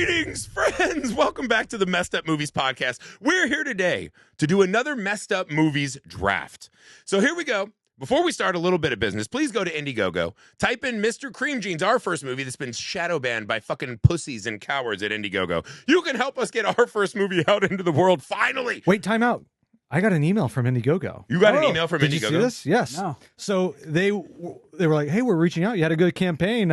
Greetings, friends. Welcome back to the Messed Up Movies podcast. We're here today to do another Messed Up Movies draft. So here we go. Before we start a little bit of business, please go to Indiegogo. Type in Mr. Cream Jeans, our first movie that's been shadow banned by fucking pussies and cowards at Indiegogo. You can help us get our first movie out into the world finally. Wait, time out. I got an email from Indiegogo. You got an email from Indiegogo? Did you see this? Yes. No. So they were like, hey, we're reaching out. You had a good campaign.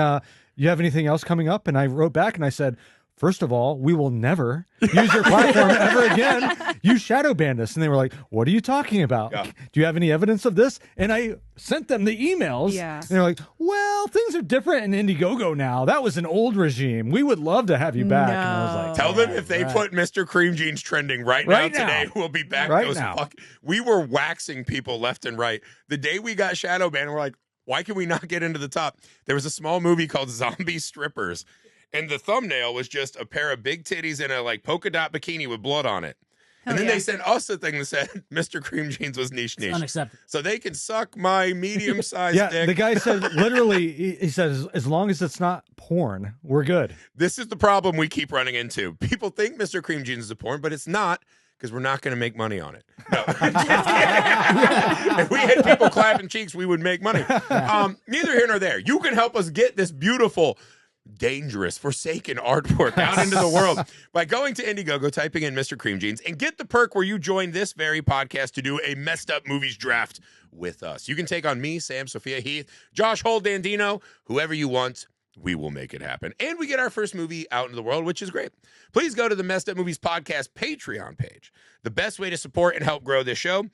You have anything else coming up? And I wrote back and I said, first of all, we will never use your platform ever again. You shadow banned us. And they were like, what are you talking about? Yeah. Do you have any evidence of this? And I sent them the emails. Yeah. And they're like, well, things are different in Indiegogo now. That was an old regime. We would love to have you back. No. And I was like, Tell them if they put Mr. Cream Jeans trending right now today, we'll be back. Right now. We were waxing people left and right. The day we got shadow banned, we're like, why can we not get into the top? There was a small movie called Zombie Strippers, and the thumbnail was just a pair of big titties in a like polka dot bikini with blood on it. And then they sent us a thing that said Mr. Cream Jeans was niche. Unacceptable. So they can suck my medium-sized dick. The guy said, literally, he says, as long as it's not porn, we're good. This is the problem we keep running into. People think Mr. Cream Jeans is a porn, but it's not, because we're not going to make money on it. No. If we had people clapping cheeks, we would make money. Neither here nor there. You can help us get this beautiful, dangerous, forsaken artwork out into the world by going to Indiegogo, typing in Mr. Cream Jeans, and get the perk where you join this very podcast to do a Messed Up Movies draft with us. You can take on me, Sam, Sophia, Heath, Josh, Hole, Dandino, whoever you want. We will make it happen. And we get our first movie out into the world, which is great. Please go to the Messed Up Movies podcast Patreon page. The best way to support and help grow this show.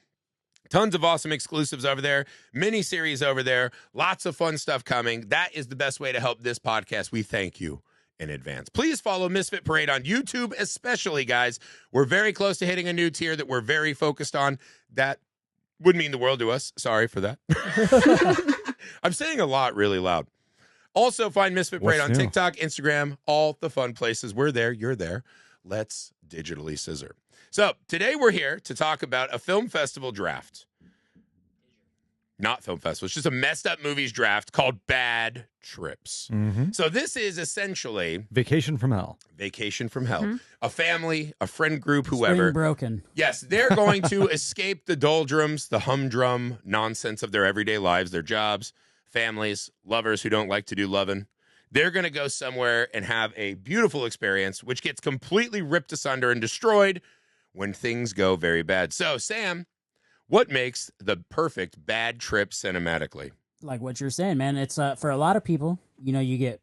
Tons of awesome exclusives over there, mini-series over there, lots of fun stuff coming. That is the best way to help this podcast. We thank you in advance. Please follow Misfit Parade on YouTube, especially, guys. We're very close to hitting a new tier that we're very focused on. That would mean the world to us. Sorry for that. I'm saying a lot really loud. Also, find Misfit Parade on TikTok, Instagram, all the fun places. We're there. You're there. Let's digitally scissor. So today we're here to talk about a film festival draft. Not film festival. It's just a Messed Up Movies draft called Bad Trips. Mm-hmm. So this is essentially Vacation from Hell. Vacation from Hell. Mm-hmm. A family, a friend group, whoever. Spring broken. Yes, they're going to escape the doldrums, the humdrum nonsense of their everyday lives, their jobs, families, lovers who don't like to do loving. They're going to go somewhere and have a beautiful experience, which gets completely ripped asunder and destroyed when things go very bad. So, Sam, what makes the perfect bad trip cinematically? Like what you're saying, man. It's for a lot of people, you get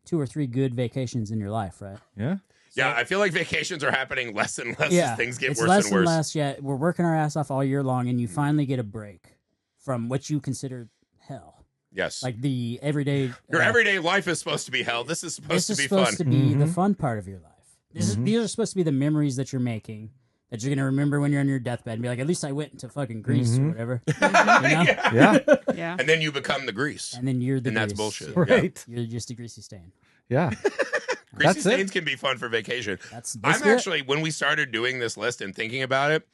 2 or 3 good vacations in your life, right? Yeah. Yeah, I feel like vacations are happening less and less as things get worse less and worse. Less, yeah. We're working our ass off all year long, and you finally get a break from what you consider hell. Yes. Like the everyday... Your everyday life is supposed to be hell. This is supposed to be fun. This is supposed to be the fun part of your life. These are supposed to be the memories that you're making that you're going to remember when you're on your deathbed and be like, at least I went to fucking Greece or whatever. Yeah. And then you become the grease. And then you're the grease. And that's bullshit. Right. Yeah. You're just a greasy stain. Yeah. Greasy stains can be fun for vacation. I'm actually, when we started doing this list and thinking about it,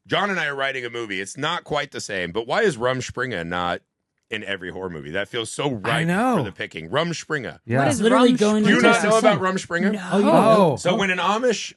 John and I are writing a movie. It's not quite the same, but why is Rumspringa not in every horror movie? That feels so right for the picking. Rumspringa. Yeah. What is literally going? Do you not know about Rumspringa? No. Oh. So when an Amish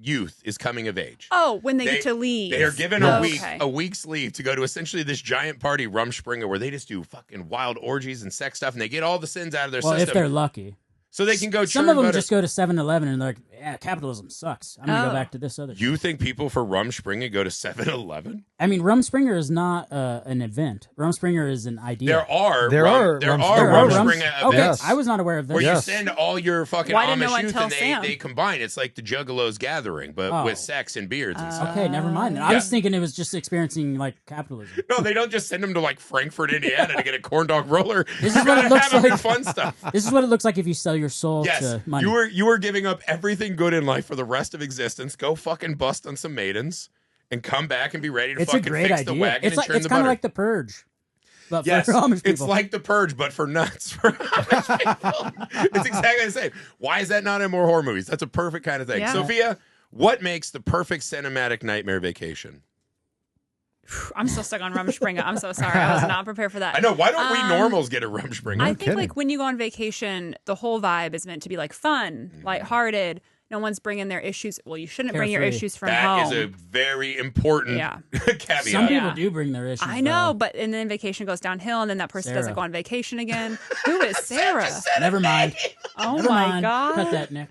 youth is coming of age. Oh, when they get to leave. They are given a week's leave to go to essentially this giant party, Rumspringa, where they just do fucking wild orgies and sex stuff, and they get all the sins out of their system. Well, if they're lucky. So they can go. Some of them just go to 7-Eleven and they're like, "Yeah, capitalism sucks. I'm gonna go back to this other." You think people for Rumspringa go to 7-Eleven? I mean, Rumspringa is not an event. Rumspringa is an idea. There are Rumspringa events. Okay, I was not aware of this. Where you send all your fucking Why didn't no Amish one youth tell and Sam? they combine. It's like the Juggalos gathering, but with sex and beards and stuff. Okay, never mind. I was thinking it was just experiencing like capitalism. No, they don't just send them to like Frankfurt, Indiana to get a corn dog roller. This is what it looks like. Fun stuff. This is what it looks like if you sell your soul to money. You were giving up everything good in life for the rest of existence. Go fucking bust on some maidens and come back and be ready to fucking fix the wagon and churn the butter. It's kind of like The Purge. But yes, for Amish people. It's like The Purge, but for nuts. For Amish people. It's exactly the same. Why is that not in more horror movies? That's a perfect kind of thing. Yeah. Sophia, what makes the perfect cinematic nightmare vacation? I'm still stuck on Rumspringa. I'm so sorry. I was not prepared for that. I know. Why don't we normals get a Rumspringa? I think kidding. like when you go on vacation, the whole vibe is meant to be like fun, lighthearted. No one's bringing their issues. Well, you shouldn't bring your Carefree. issues from That home. is a very important caveat. Some people Yeah. do bring their issues. I know, though. but and then vacation goes downhill, and then that person Sarah. doesn't go on vacation again. Who is Sarah? Never mind. Oh Never my mind. god! Cut that, Nick.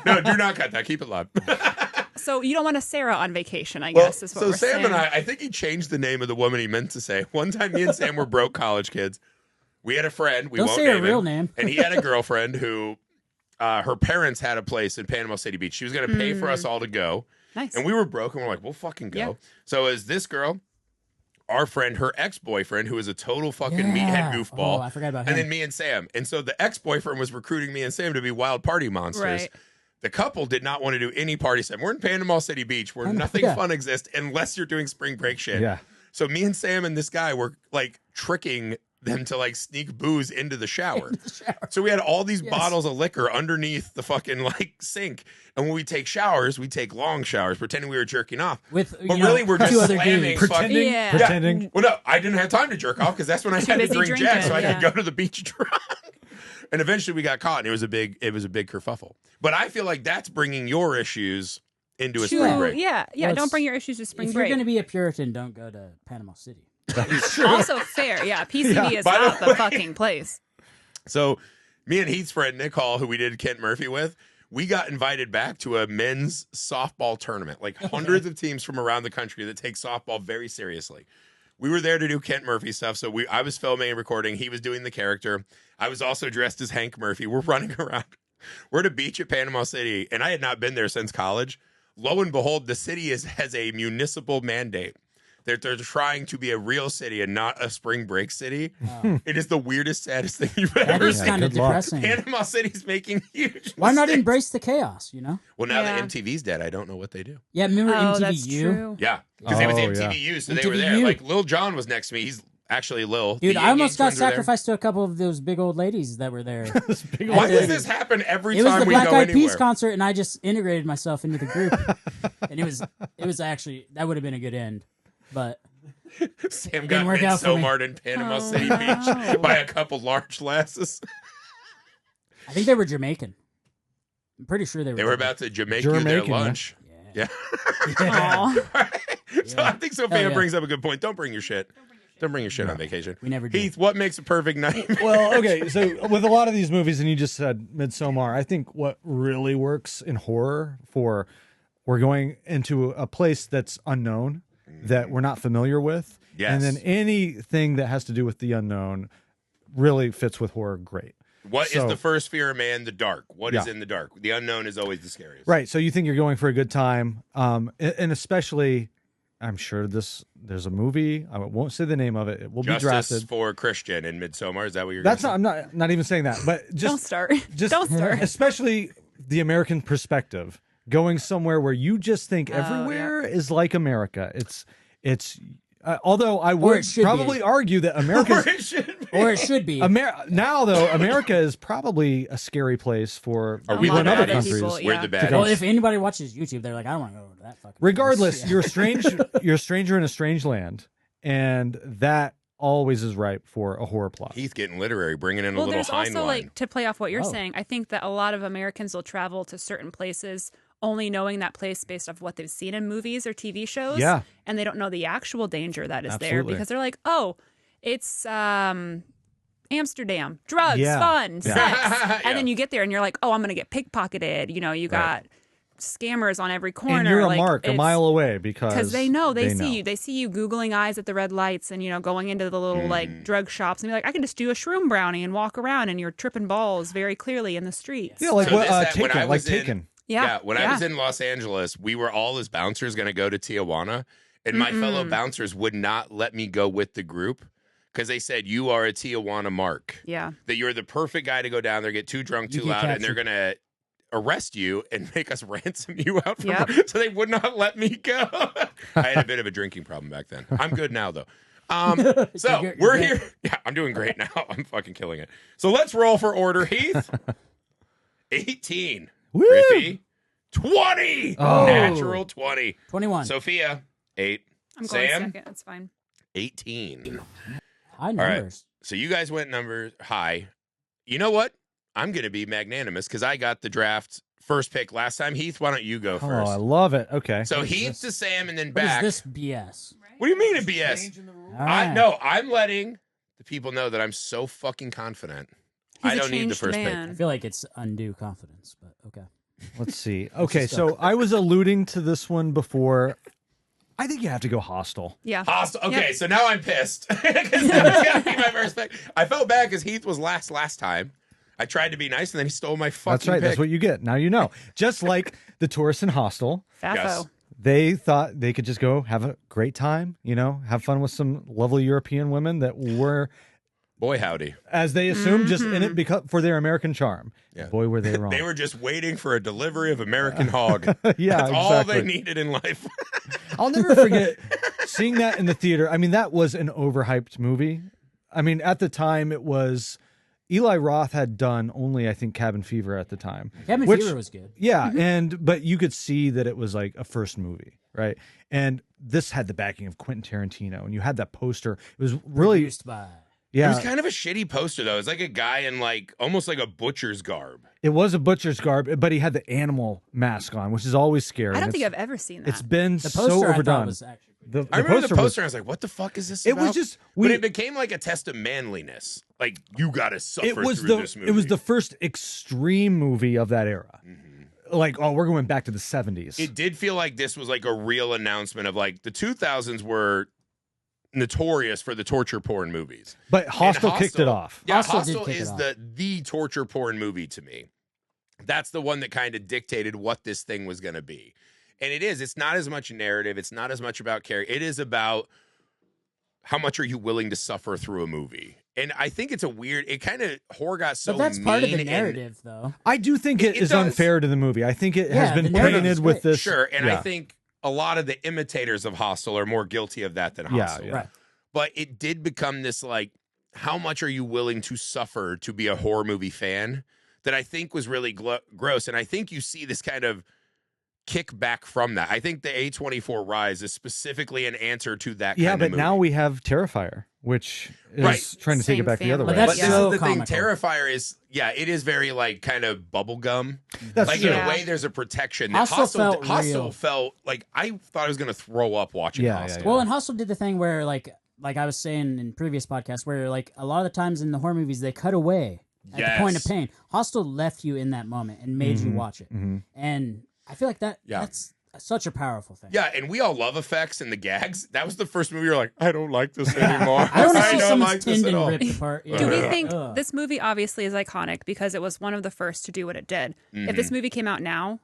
No, do not cut that. Keep it live. So you don't want a Sarah on vacation, I Well, guess is what so we're Sam saying. and I think he changed the name of the woman he meant to say. One time, me and Sam were broke college kids. We had a friend. We Don't won't say her name real him, name. and he had a girlfriend who, her parents had a place in Panama City Beach. She was going to pay for us all to go, Nice. and we were broke, and we're like, "We'll fucking go." Yeah. So as this girl, our friend, her ex-boyfriend, who is a total fucking Yeah. meathead goofball, Oh, I forgot about him. and then me and Sam, and so the ex-boyfriend was recruiting me and Sam to be wild party monsters. Right. The couple did not want to do any party stuff. We're in Panama City Beach where nothing yeah. fun exists unless you're doing spring break shit. Yeah. So me and Sam and this guy were like tricking them to like sneak booze into the shower. So we had all these bottles of liquor underneath the fucking like sink. And when we take showers, we take long showers, pretending we were jerking off. With But you know, really, we're just two other slamming dudes. fucking. Yeah. Pretending. Well, no, I didn't have time to jerk off because that's when I had to busy drink drinking, Jack, so I yeah. could go to the beach drunk. And eventually we got caught, and it was a big kerfuffle. But I feel like that's bringing your issues into a spring True. break. Yeah. Well, Don't bring your issues to spring If you're break. going to be a Puritan, don't go to Panama City. Also fair. Yeah. PCB is By the not the way- fucking place. So me and Heath's friend Nick Hall, who we did Kent Murphy with, we got invited back to a men's softball tournament. Like hundreds of teams from around the country that take softball very seriously. We were there to do Kent Murphy stuff. So I was filming and recording. He was doing the character. I was also dressed as Hank Murphy. We're running around. We're at a beach at Panama City, and I had not been there since college. Lo and behold, the city has a municipal mandate. They're trying to be a real city and not a spring break city. It is the weirdest, saddest thing you've That ever is seen. kind of good luck. depressing. Panama City's making huge Why not mistakes. embrace the chaos, you know? Well, now Yeah. that MTV's dead, I don't know what they do. Yeah, remember Oh, that's MTVU? true. Yeah, because it was Oh, MTVU, so they were there. MTVU. Like, Lil Jon was next to me. He's actually Lil. Dude, The I almost Yang got twins were there. sacrificed to a couple of those big old ladies that were there. Why does this happen every It was time the we Black go Eyed anywhere? Peas concert, and I just integrated myself into the group. And it was actually, that would have been a good end. But Sam Didn't got work out for me. midsommar in Panama Oh, City no. Beach by a couple large lasses. I think they were Jamaican. I'm pretty sure they were. They were about to Jamaica their Jamaican, yeah. lunch. Yeah. Aw. So I think Sophia Hell yeah. brings up a good point. Don't bring your shit. Don't bring your shit on vacation. We never did. Heath, what makes a perfect night? Well, okay, so with a lot of these movies, and you just said Midsommar, I think what really works in horror for we're going into a place that's unknown, that we're not familiar with, Yes. and then anything that has to do with the unknown really fits with horror great. What is So- the first fear of man? The dark. What is Yeah. in the dark? The unknown is always the scariest. Right, so you think you're going for a good time, and especially, I'm sure there's a movie. I won't say the name of it. It will be Justice drafted. for Christian in Midsommar. Is that what you're? That's gonna not. I'm not even saying that. But Don't just start. just Don't start. especially the American perspective, going somewhere where you just think everywhere is like America. It's. Although I Or would it should probably be. argue that say? America's Or it should be. Or it should be. now though America is probably a scary place for Are A we lot the of other other baddies? countries. people, We're yeah. the bad. Well, if anybody watches YouTube, they're like, I don't want to go to that fucking Regardless, place. you're a stranger in a strange land, and that always is ripe for a horror plot. Heath getting literary, bringing in a Well, little there's also Heinlein. like to play off what you're Oh. saying. I think that a lot of Americans will travel to certain places only knowing that place based off what they've seen in movies or TV shows. Yeah. And they don't know the actual danger that is there Absolutely. because they're like, oh, it's Amsterdam, drugs, Yeah. fun, Yeah. sex. And then you get there and you're like, oh, I'm going to get pickpocketed. You know, you got scammers on every corner. And you're a like, mark a it's- mile away because they know they see you. They see you Googling eyes at the red lights and, you know, going into the little like drug shops and be like, I can just do a shroom brownie and walk around and you're tripping balls very clearly in the streets. Yeah, like So what this- when I Taken, like was in- Taken. Yeah. when I was in Los Angeles, we were all as bouncers going to go to Tijuana, and my fellow bouncers would not let me go with the group because they said you are a Tijuana mark. Yeah. That you're the perfect guy to go down there, get too drunk, You too get loud, and they're captured. going to arrest you and make us ransom you out. Yep. So they would not let me go. I had a bit of a drinking problem back then. I'm good now though. So You're we're good. here. Yeah, I'm doing great now. I'm fucking killing it. So let's roll for order, Heath. 18. Woo! Rippy. 20. Oh. Natural 20. 21. Sophia, 8. I'm going Sam? second. That's fine. 18. High right. numbers. So you guys went numbers high. You know what? I'm going to be magnanimous because I got the draft first pick last time. Heath, why don't you go Oh, first? I love it. Okay. So What is Heath this? to Sam and then What back. is this BS? What do you mean a BS? All right. No, I'm letting the people know that I'm so fucking confident. He's I a don't need the changed first man. I feel like it's undue confidence, but okay. Let's see. Okay, so I was alluding to this one before. I think you have to go Hostel. Yeah. pick. Hostile. Okay, Yep. so now I'm pissed. 'Cause that was gonna be my first pick. I felt bad because Heath was last time. I tried to be nice, and then he stole my fucking That's right. pick. That's what you get. Now you know. Just like the tourists in Hostel, Fafo. Yes. they thought they could just go have a great time, have fun with some lovely European women that were, Boy, howdy. as they assumed, just in it because for their American charm. Yeah. Boy, were they wrong. They were just waiting for a delivery of American hog. Yeah, That's all they exactly. needed in life. I'll never forget seeing that in the theater. I mean, that was an overhyped movie. I mean, at the time, it was Eli Roth had done only, I think, Cabin Fever at the time. Cabin Which- Fever was good. Yeah, but you could see that it was like a first movie, right? And this had the backing of Quentin Tarantino, and you had that poster. It was really, Produced by. It was yeah, kind of a shitty poster, though. It's like a guy in almost like a butcher's garb. it was a butcher's garb, but he had the animal mask on, which is always scary. I don't and think it's- I've ever seen It's that. been The so poster I overdone. thought was actually the I remember the was- poster, and I was like, what the fuck is this It about? was just but it became like a test of manliness. Like, you got to suffer it was through the this movie. it was the first extreme movie of that era. Like, oh, we're going back to the 70s. It did feel like this was like a real announcement of like the 2000s were notorious for the torture porn movies. but And Hostel kicked it off. Yeah, Hostel did Hostel kick it is off. the torture porn movie to me. That's the one that kind of dictated what this thing was going to be. And it is. It's not as much narrative. It's not as much about character. It is about how much are you willing to suffer through a movie. And I think it's a weird. It kind of horror got so. But that's part of mean the and- narrative, though. I do think It it is does. unfair to the movie. I think it has Yeah, been the narrative painted is with great. this. Sure, and yeah. I think a lot of the imitators of Hostel are more guilty of that than Yeah, Hostel. yeah. Right. But it did become this like, how much are you willing to suffer to be a horror movie fan? That I think was really gross, and I think you see this kind of kickback from that. I think the A24 rise is specifically an answer to that. Yeah, kind but of movie. now we have Terrifier, which is Right. trying to take Same it back the other family. way. But But that's this so is the comical. thing. Terrifier is, it is very like kind of bubblegum. That's Like true. in a Yeah. way, there's a protection. That Hostel Hostel felt real. felt like I thought I was going to throw up watching Yeah, yeah, Hostel. yeah. Well, and Hostel did the thing where, like I was saying in previous podcasts, where like a lot of the times in the horror movies they cut away at the point of Yes. pain. Hostel left you in that moment and made you watch it, Mhm. and I feel like that's such a powerful thing. Yeah, and we all love effects and the gags. That was the first movie you're like, I don't like this anymore. I don't want to see don't someone's like this at tendon all. ripped apart. Do we Yeah. think Ugh. this movie obviously is iconic because it was one of the first to do what it did? If Mm-hmm. this movie came out now,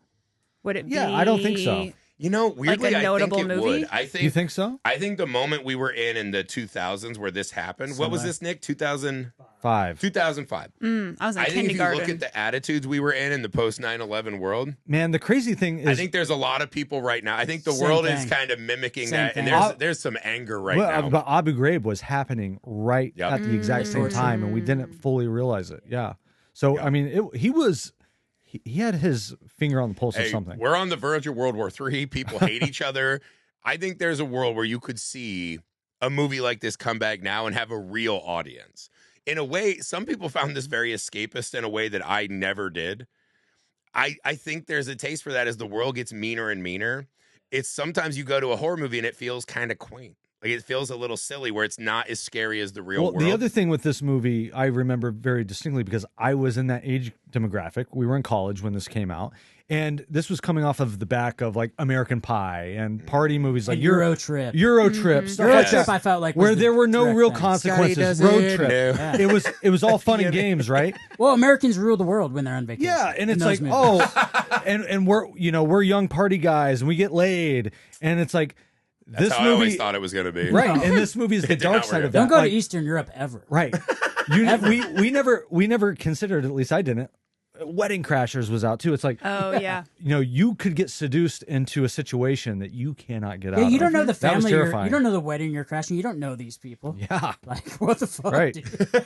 would it be? Yeah, I don't think so. You know, weirdly, notable I think it movie? would. I think You think so? I think the moment we were in the 2000s where this happened. What was this, Nick? 2005. 2005. I was in I think if you kindergarten. look at the attitudes we were in the post 9/11 world, Man, the crazy thing is, I think there's a lot of people right now. I think the Same world is thing. kind of mimicking Same that, and thing. there's some anger right well, now. but Abu Ghraib was happening right Yep. at the exact same time, and we didn't fully realize it. Yeah. So I mean, he had his finger on the pulse of Hey, something. we're on the verge of World War III. People hate each other. I think there's a world where you could see a movie like this come back now and have a real audience. In a way, some people found this very escapist in a way that I never did. I think there's a taste for that as the world gets meaner and meaner. It's sometimes you go to a horror movie and it feels kind of quaint. Like it feels a little silly where it's not as scary as the real Well, world. the other thing with this movie, I remember very distinctly because I was in that age demographic. We were in college when this came out, and this was coming off of the back of like American Pie and party movies like And Euro Trip. Euro Trip, stuff Euro like Yes. Trip, that, I felt like where was the there were no direct real thing. consequences. Scotty Road doesn't Trip. know. It was all fun and games, right? Well, Americans rule the world when they're on vacation. Yeah, and in it's those like, movies. oh, and we're young party guys and we get laid, and it's like That's this how I always movie, thought it was going to be. right? And this movie is the did dark not side work of that. Don't go Like, to Eastern Europe ever. right. We never considered, at least I didn't. Wedding Crashers was out too. It's like, Oh yeah. you could get seduced into a situation that you cannot get out. Yeah, you of. don't know the That was family. terrifying. You don't know the wedding you're crashing. You don't know these people. Yeah. Like what the fuck? Right. dude?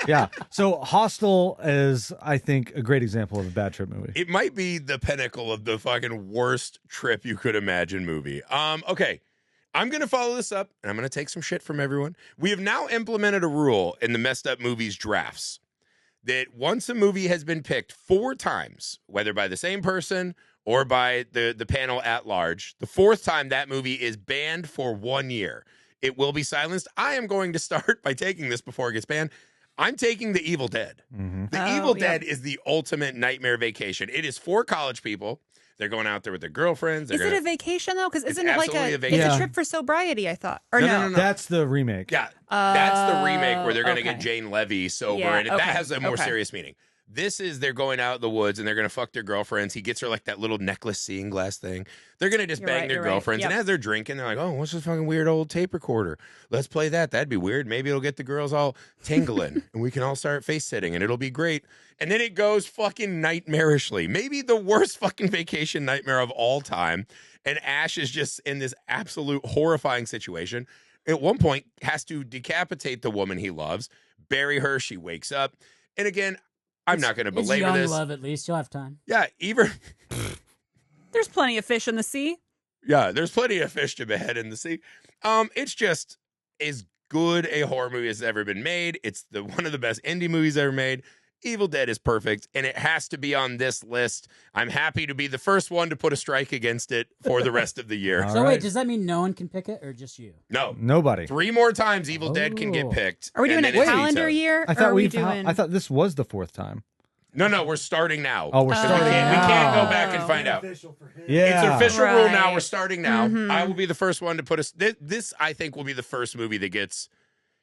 Yeah. So Hostel is, I think, a great example of a bad trip movie. It might be the pinnacle of the fucking worst trip you could imagine movie. Okay. I'm going to follow this up, and I'm going to take some shit from everyone. We have now implemented a rule in the Messed Up Movies drafts that once a movie has been picked 4 times, whether by the same person or by the panel at large, the 4th time that movie is banned for 1 year. It will be silenced. I am going to start by taking this before it gets banned. I'm taking The Evil Dead. The Evil Dead is the ultimate nightmare vacation. It is for college people. They're going out there with their girlfriends. Is it a vacation though? Because isn't it like absolutely a vacation. it's a trip for sobriety? I thought, or no? That's the remake. Yeah, that's the remake where they're going to okay. get Jane Levy sober, Yeah, and that has a more serious meaning. This is they're going out in the woods and they're going to fuck their girlfriends. He gets her like that little necklace seeing glass thing. They're going to just bang their girlfriends. Yep. And as they're drinking, they're like, oh, what's this fucking weird old tape recorder? Let's play that. That'd be weird. Maybe it'll get the girls all tingling and we can all start face sitting and it'll be great. And then it goes fucking nightmarishly. Maybe the worst fucking vacation nightmare of all time. And Ash is just in this absolute horrifying situation. At one point, has to decapitate the woman he loves, bury her. She wakes up. And again, I'm not going to belabor young this. love, at least you'll have time. Yeah, even There's plenty of fish in the sea. yeah, there's plenty of fish to behead in the sea. It's just as good a horror movie as ever been made. It's one of the best indie movies ever made. Evil Dead is perfect, and it has to be on this list. I'm happy to be the first one to put a strike against it for the rest of the year. All So right. wait, does that mean no one can pick it, or just you? No, Nobody. 3 more times Evil Dead can get Oh. picked. Are we doing and a then it's calendar vetoed. year? I or thought are we doing? I thought this was the 4th time. No, we're starting now. Oh, we're So starting we can't now. go back and find out. Yeah. It's official rule now. Right. We're starting now. Mhm. I will be the first one to put us. This, I think, will be the first movie that gets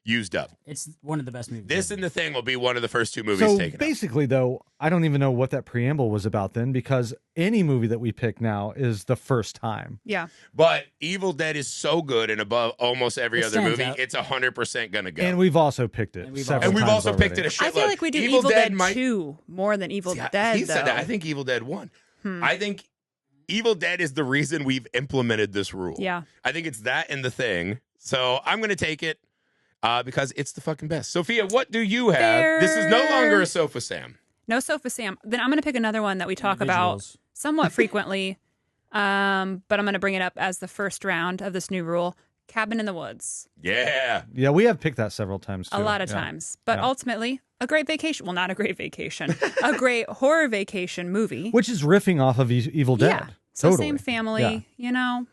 used up. It's one of the best movies. This ever. and The Thing will be one of the first 2 movies So taken up. basically, though, I don't even know what that preamble was about then, because any movie that we pick now is the first time. Yeah. But Evil Dead is so good and above almost every It other stands movie, out. it's 100% going to go. And we've also picked it And we've several And we've times also picked already. it a shitload. I feel like we do Evil Dead might, 2 more than Evil Dead. He said though. that. I think Evil Dead 1. I think Evil Dead is the reason we've implemented this rule. Yeah. I think it's that and The Thing. So I'm going to take it because it's the fucking best. Sophia, what do you have? This is no longer a Sofa Sam. No Sofa Sam. Then I'm going to pick another one that we talk about Visuals. somewhat frequently, but I'm going to bring it up as the first round of this new rule. Cabin in the Woods. Yeah. Yeah, we have picked that several times, too. A lot of Yeah. times. But Yeah. ultimately, a great vacation. Well, not a great vacation. A great horror vacation movie. Which is riffing off of Evil Dead. Yeah. So Totally. same family, Yeah. you know.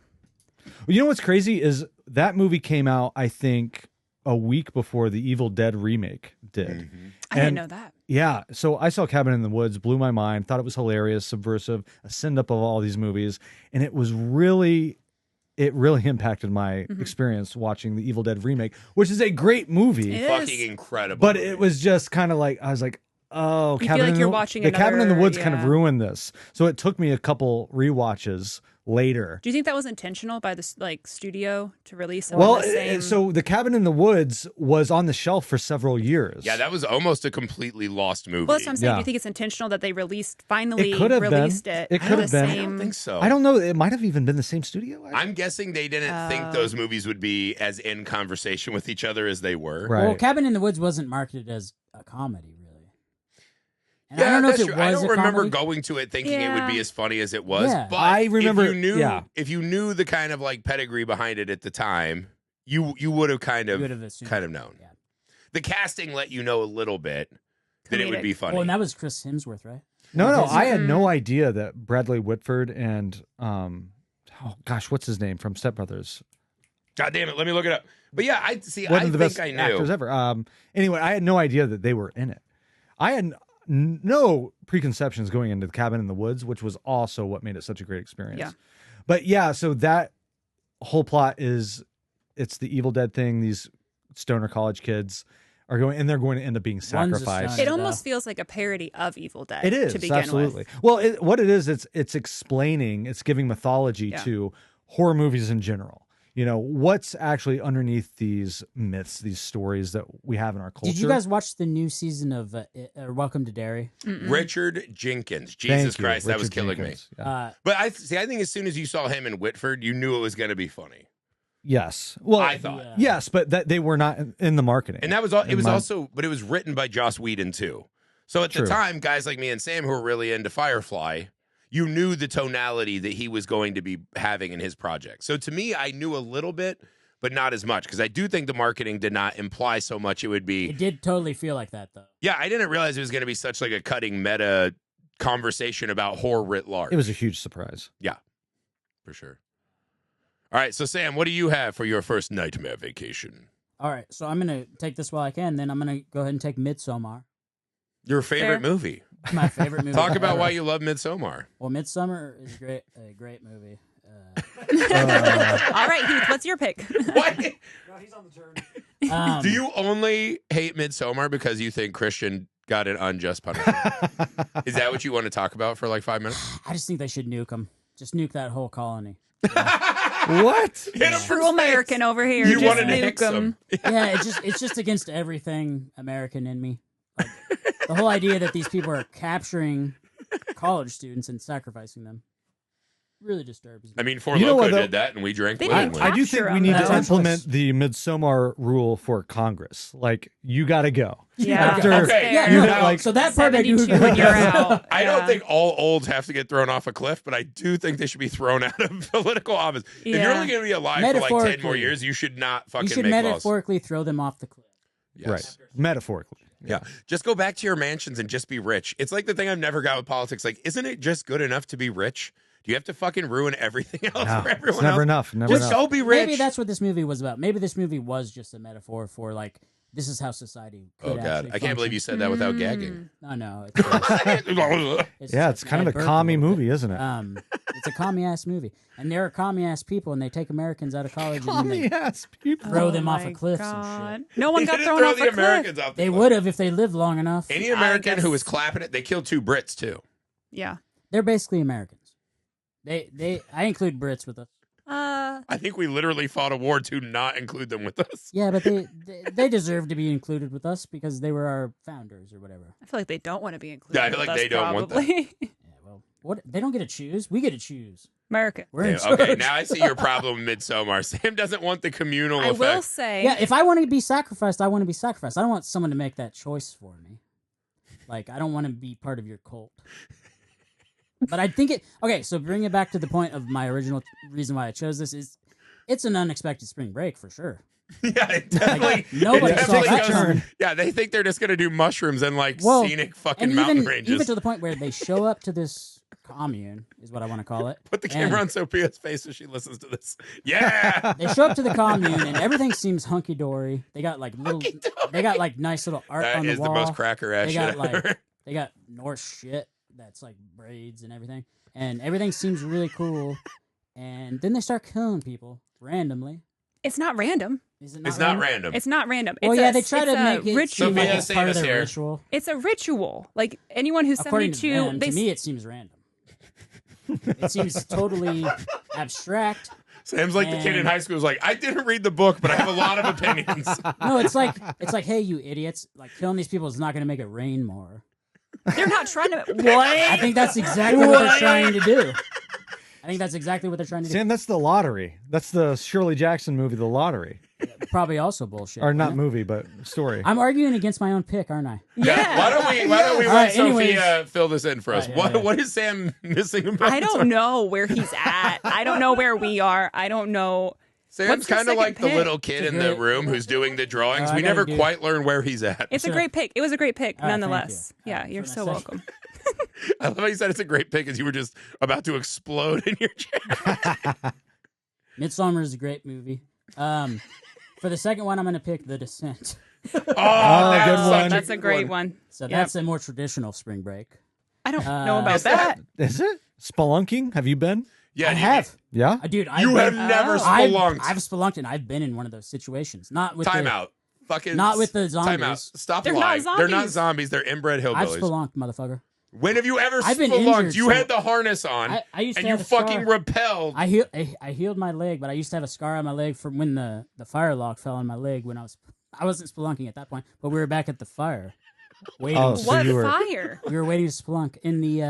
You know what's crazy is that movie came out, I think, a week before the Evil Dead remake did. I didn't And- know that. Yeah, so I saw Cabin in the Woods, blew my mind, thought it was hilarious, subversive, a send up of all these movies, and it really impacted my experience watching the Evil Dead remake, which is a great movie. It Fucking is. incredible. But it was just kind of like, I was like, oh, You feel like you're watching the Cabin in the another- Woods kind of yeah. ruined this. So it took me a couple rewatches later. Do you think that was intentional by the studio to release them Well, on the same? so the Cabin in the Woods was on the shelf for several years. yeah, that was almost a completely lost movie. well, that's what I'm saying. Yeah. Do you think it's intentional that they finally It could have been. released it? It at could the have been. I same- don't think so. I don't know. It might have even been the same studio. I'm guessing they didn't think those movies would be as in conversation with each other as they were. Right. Well, Cabin in the Woods wasn't marketed as a comedy, really. And Yeah, I don't know if that's it true. was I don't a remember comedy. going to it thinking it would Yeah. be as funny as it was. Yeah. But I remember- if you knew the kind of like pedigree behind it at the time, you would have kind You of would have assumed. known. Yeah. The casting let you know a little bit that it would Comedic. be funny. Well, and that was Chris Hemsworth, right? No, Because- I had no idea that Bradley Whitford and oh gosh, what's his name from Step Brothers? God damn it, let me look it up. But yeah, I see. One I of the think best I knew. actors ever. Anyway, I had no idea that they were in it. I had no preconceptions going into the Cabin in the Woods, which was also what made it such a great experience. Yeah. But yeah, so that whole plot is it's the Evil Dead thing. These stoner college kids are going, and they're going to end up being One's a sacrificed. stoner. It almost feels like a parody of Evil Dead. It is to begin absolutely. with. Well, what it is, it's explaining, it's giving mythology Yeah. to horror movies in general. You know, what's actually underneath these myths, these stories that we have in our culture. Did you guys watch the new season of Welcome to Derry? Richard Jenkins. Thank Jesus you, Christ, that was Richard killing Jenkins. me. Yeah. But I think as soon as you saw him in Whitford, you knew it was going to be funny. Yes. Well, I thought. Yeah. yes, but that they were not in the marketing. And that was all. It In was my- also, but it was written by Joss Whedon too. So at True. the time, guys like me and Sam who were really into Firefly, you knew the tonality that he was going to be having in his project. So to me, I knew a little bit, but not as much, because I do think the marketing did not imply so much it would be. It did totally feel like that, though. Yeah, I didn't realize it was going to be such like a cutting meta conversation about horror writ large. It was a huge surprise. Yeah, for sure. All right, so Sam, what do you have for your first nightmare vacation? All right, so I'm going to take this while I can, then I'm going to go ahead and take Midsommar. Your favorite movie. My favorite movie. Talk about ever. why you love Midsommar. Well, Midsummer is a great movie. All right, Heath, what's your pick? What? No, he's on the turn. Do you only hate Midsommar because you think Christian got an unjust punishment? Is that what you want to talk about for like 5 minutes? I just think they should nuke them. Just nuke that whole colony. What? True American over here. You just wanted to nuke hix them. Yeah, it's just against everything American in me. Like, the whole idea that these people are capturing college students and sacrificing them really disturbs me. I mean, Four You know Loko what, though? did that, and we drank They wine. didn't I do think we need Capture to 'em. implement the Midsommar rule for Congress. Like, you got to go. Yeah, After that's Okay, fair. Yeah, you no, hit, like, so that part I do 72 agree and you're with. out. I Yeah. don't think all olds have to get thrown off a cliff, but I do think they should be thrown out of political office. If you're Yeah. only going to be alive for like 10 more Metaphorically. years, you should not You fucking should make laws. metaphorically throw them off the cliff. Yes. Right. Metaphorically. Yeah. Just go back to your mansions and just be rich. It's like the thing I've never got with politics. Like, isn't it just good enough to be rich? Do you have to fucking ruin everything else No, for everyone it's never else? enough. Never Just enough. go be rich. Maybe that's what this movie was about. Maybe this movie was just a metaphor for like this is how society could Oh, God. actually I can't believe you function. said that without gagging. No, no. Yeah, it's kind of a I burped commie little bit. movie, isn't it? It's a commie ass movie, and there are commie ass people, and they take Americans out of college and then they Yes, people. throw them off my of cliffs God. and shit. No one They got didn't thrown throw off the a cliff. Americans off the They cliff. would have if they lived long enough. Any American guess- who was clapping it, they killed 2 Brits too. Yeah. They're basically Americans. I include Brits with us. I think we literally fought a war to not include them with us. Yeah, but they deserve to be included with us because they were our founders or whatever. I feel like they don't want to be included. Yeah, I feel with like us, they don't want that. probably. Yeah, well, what they don't get to choose. We get to choose. America. We're in Yeah, okay, charge. now I see your problem with Midsommar. Sam doesn't want the communal I effect. will say. Yeah, if I want to be sacrificed, I want to be sacrificed. I don't want someone to make that choice for me. Like, I don't want to be part of your cult. But I think it... Okay, so bring it back to the point of my original reason why I chose this is it's an unexpected spring break for sure. Yeah, it definitely. nobody it saw definitely that goes- coming. Yeah, they think they're just going to do mushrooms and like Well, scenic fucking And mountain even ranges. to the point where they show up to this commune, is what I want to call it. Put the and camera on Sophia's face so she listens to this. Yeah. They show up to the commune and everything seems hunky dory. They got like little... They got like nice little art That on the is wall. the most cracker ass They shit got ever. like they got Norse shit that's like braids and everything, and everything seems really cool. And then they start killing people randomly. It's not random. Is it It's not random. It's not random. Well, It's yeah, a, they try it's to a make it ritual. seem like Sophia, it's save part us of their here. ritual. It's a ritual. Like anyone who's According 72, to them, they to me, it seems random. It seems totally abstract. Sam's like the kid in And- high school who's like, I didn't read the book, but I have a lot of opinions. No, it's like, hey, you idiots! Like killing these people is not going to make it rain more. they're not trying to. What? I think that's exactly what they're trying to do. I think that's exactly what they're trying to do. Sam, that's The Lottery. That's the Shirley Jackson movie, The Lottery. Probably also bullshit. Or not isn't it? movie, but story. I'm arguing against my own pick, aren't I? Yeah. Why don't we All let right, anyways. Sophia fill this in for us? Right, yeah. What is Sam missing about I this? don't know where he's at. I don't know where we are. I don't know. Sam's What's your kind of second like the pick? little kid in the room who's doing the drawings. I We gotta never do- quite learn where he's at. It's a Sure. great pick. It was a great pick, All right, thank nonetheless. you. Yeah, you're for so my second- welcome. I love how you said it's a great pick as you were just about to explode in your chair. Midsommar is a great movie. For the second one, I'm going to pick The Descent. Oh, good such one. That's a good great one. So Yep. that's a more traditional spring break. I don't know about Is that- that. Is it? Spelunking? Have you been? Yeah, I have. Yeah? Dude, You have never spelunked. I've spelunked and I've been in one of those situations. Not with Time the, out. Fucking Not with the Time out. zombies. Stop They're not lying. They're not zombies. zombies. They're inbred I've hillbillies. spelunked, motherfucker. When have you ever I've been spelunked? injured, You so- had the harness on, I used to and you have a fucking scar. repelled. I healed my leg, but I used to have a scar on my leg from when the fire log fell on my leg when I wasn't spelunking at that point, but we were back at the fire. Waiting. Oh, so What you were- fire? We were waiting to spelunk in the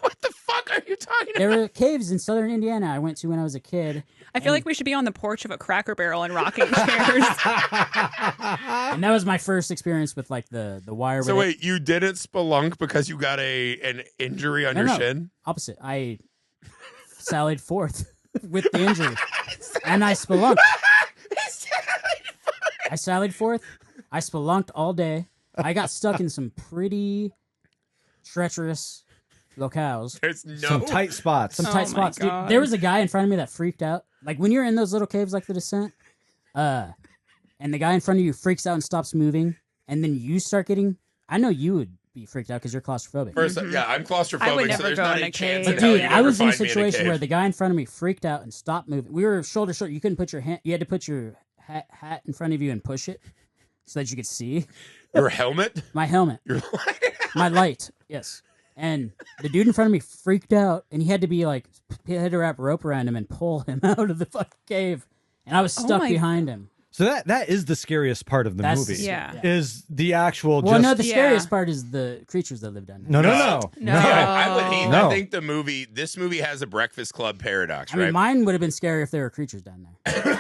What the fuck fuck are you talking There about? were caves in southern Indiana I went to when I was a kid. I feel like we should be on the porch of a Cracker Barrel and rocking chairs. And that was my first experience with like the wire. So with wait, you didn't spelunk because you got an injury on your shin? Opposite. I sallied forth with the injury, and I spelunked. I sallied forth. I spelunked all day. I got stuck in some pretty treacherous locales. There's no Some tight spots. Some Oh tight my spots, dude. God. There was a guy in front of me that freaked out. Like when you're in those little caves like the Descent, and the guy in front of you freaks out and stops moving, and then you start getting. I know you would be freaked out because you're claustrophobic. First, yeah, I'm claustrophobic, I would so never there's go not in any a chance cave. in hell Dude, you'd I ever was in a find me situation cave. where the guy in front of me freaked out and stopped moving. We were shoulder to shoulder. You couldn't put your hand. You had to put your hat in front of you and push it so that you could see Your helmet? my helmet, Your my light. Yes. And the dude in front of me freaked out, and he had to be like, he had to wrap rope around him and pull him out of the fucking cave. And I was stuck my- behind him. So that is the scariest part of the That's movie. Yeah. Is the actual Well, just no, the Yeah. scariest part is the creatures that live down there. no. No. I would hate. No. I think this movie has a Breakfast Club paradox, I right? mean, mine would have been scary if there were creatures down there.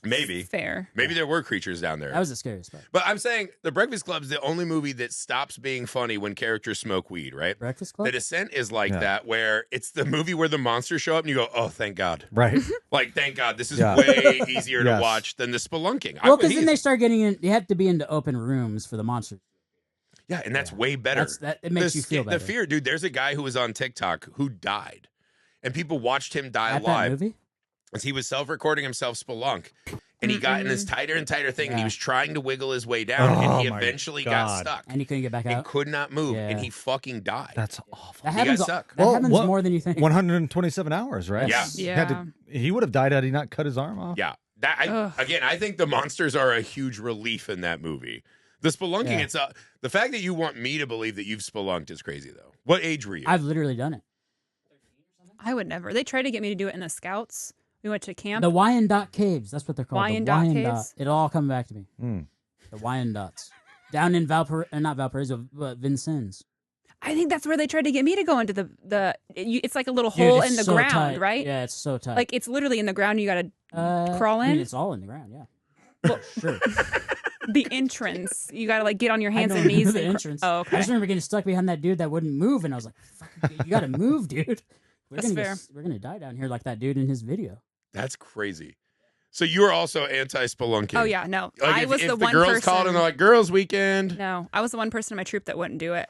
Maybe. Fair. Maybe there were creatures down there. That was the scariest part. But I'm saying The Breakfast Club is the only movie that stops being funny when characters smoke weed, right? Breakfast Club? The Descent is like Yeah. that, where it's the movie where the monsters show up and you go, oh, thank God. Right. Like, thank God. This is Yeah. way easier to Yes. watch than the spelunking. Well, because then they start getting in. You have to be into open rooms for the monsters. Yeah, and that's way better. It makes you feel better. The fear, dude, there's a guy who was on TikTok who died, and people watched him die At that live movie? as he was self-recording himself spelunk. And he got in this tighter and tighter thing, and he Yeah. was trying to wiggle his way down, Oh, and he my eventually got God. stuck And he couldn't get back and out. could not move, Yeah. and he fucking died. That's awful. That He happens. got stuck. That happens what- more than you think. 127 hours, right? Yeah. Yeah. He would have died had he not cut his arm off. Yeah, that Ugh. again, I think the monsters are a huge relief in that movie. The spelunking, Yeah. the fact that you want me to believe that you've spelunked is crazy, though. What age were you? I've literally done it. I would never. They tried to get me to do it in the Scouts. We went to camp. The Wyandotte Caves. That's what they're called. Wyandotte the Wyandotte. Caves? It'll all come back to me. Mm. The Wyandottes. Down in not Valparaiso, but Vincennes. I think that's where they tried to get me to go into it's like a little Dude, hole it's in the so ground, tight. right? Yeah, it's so tight. Like it's literally in the ground. You got to crawl I mean, in? it's all in the ground, yeah. Well, Sure. the entrance. You got to like get on your hands I and don't knees. remember the and entrance. Oh, I okay. just remember getting stuck behind that dude that wouldn't move, and I was like, "Fuck, you got to move, dude. That's fair. We're gonna die down here like that dude in his video." That's crazy. So you were also anti-spelunking. Oh yeah, no. Like I if, was if the the one girls person. called and they're like, "Girls' weekend," No, I was the one person in my troop that wouldn't do it.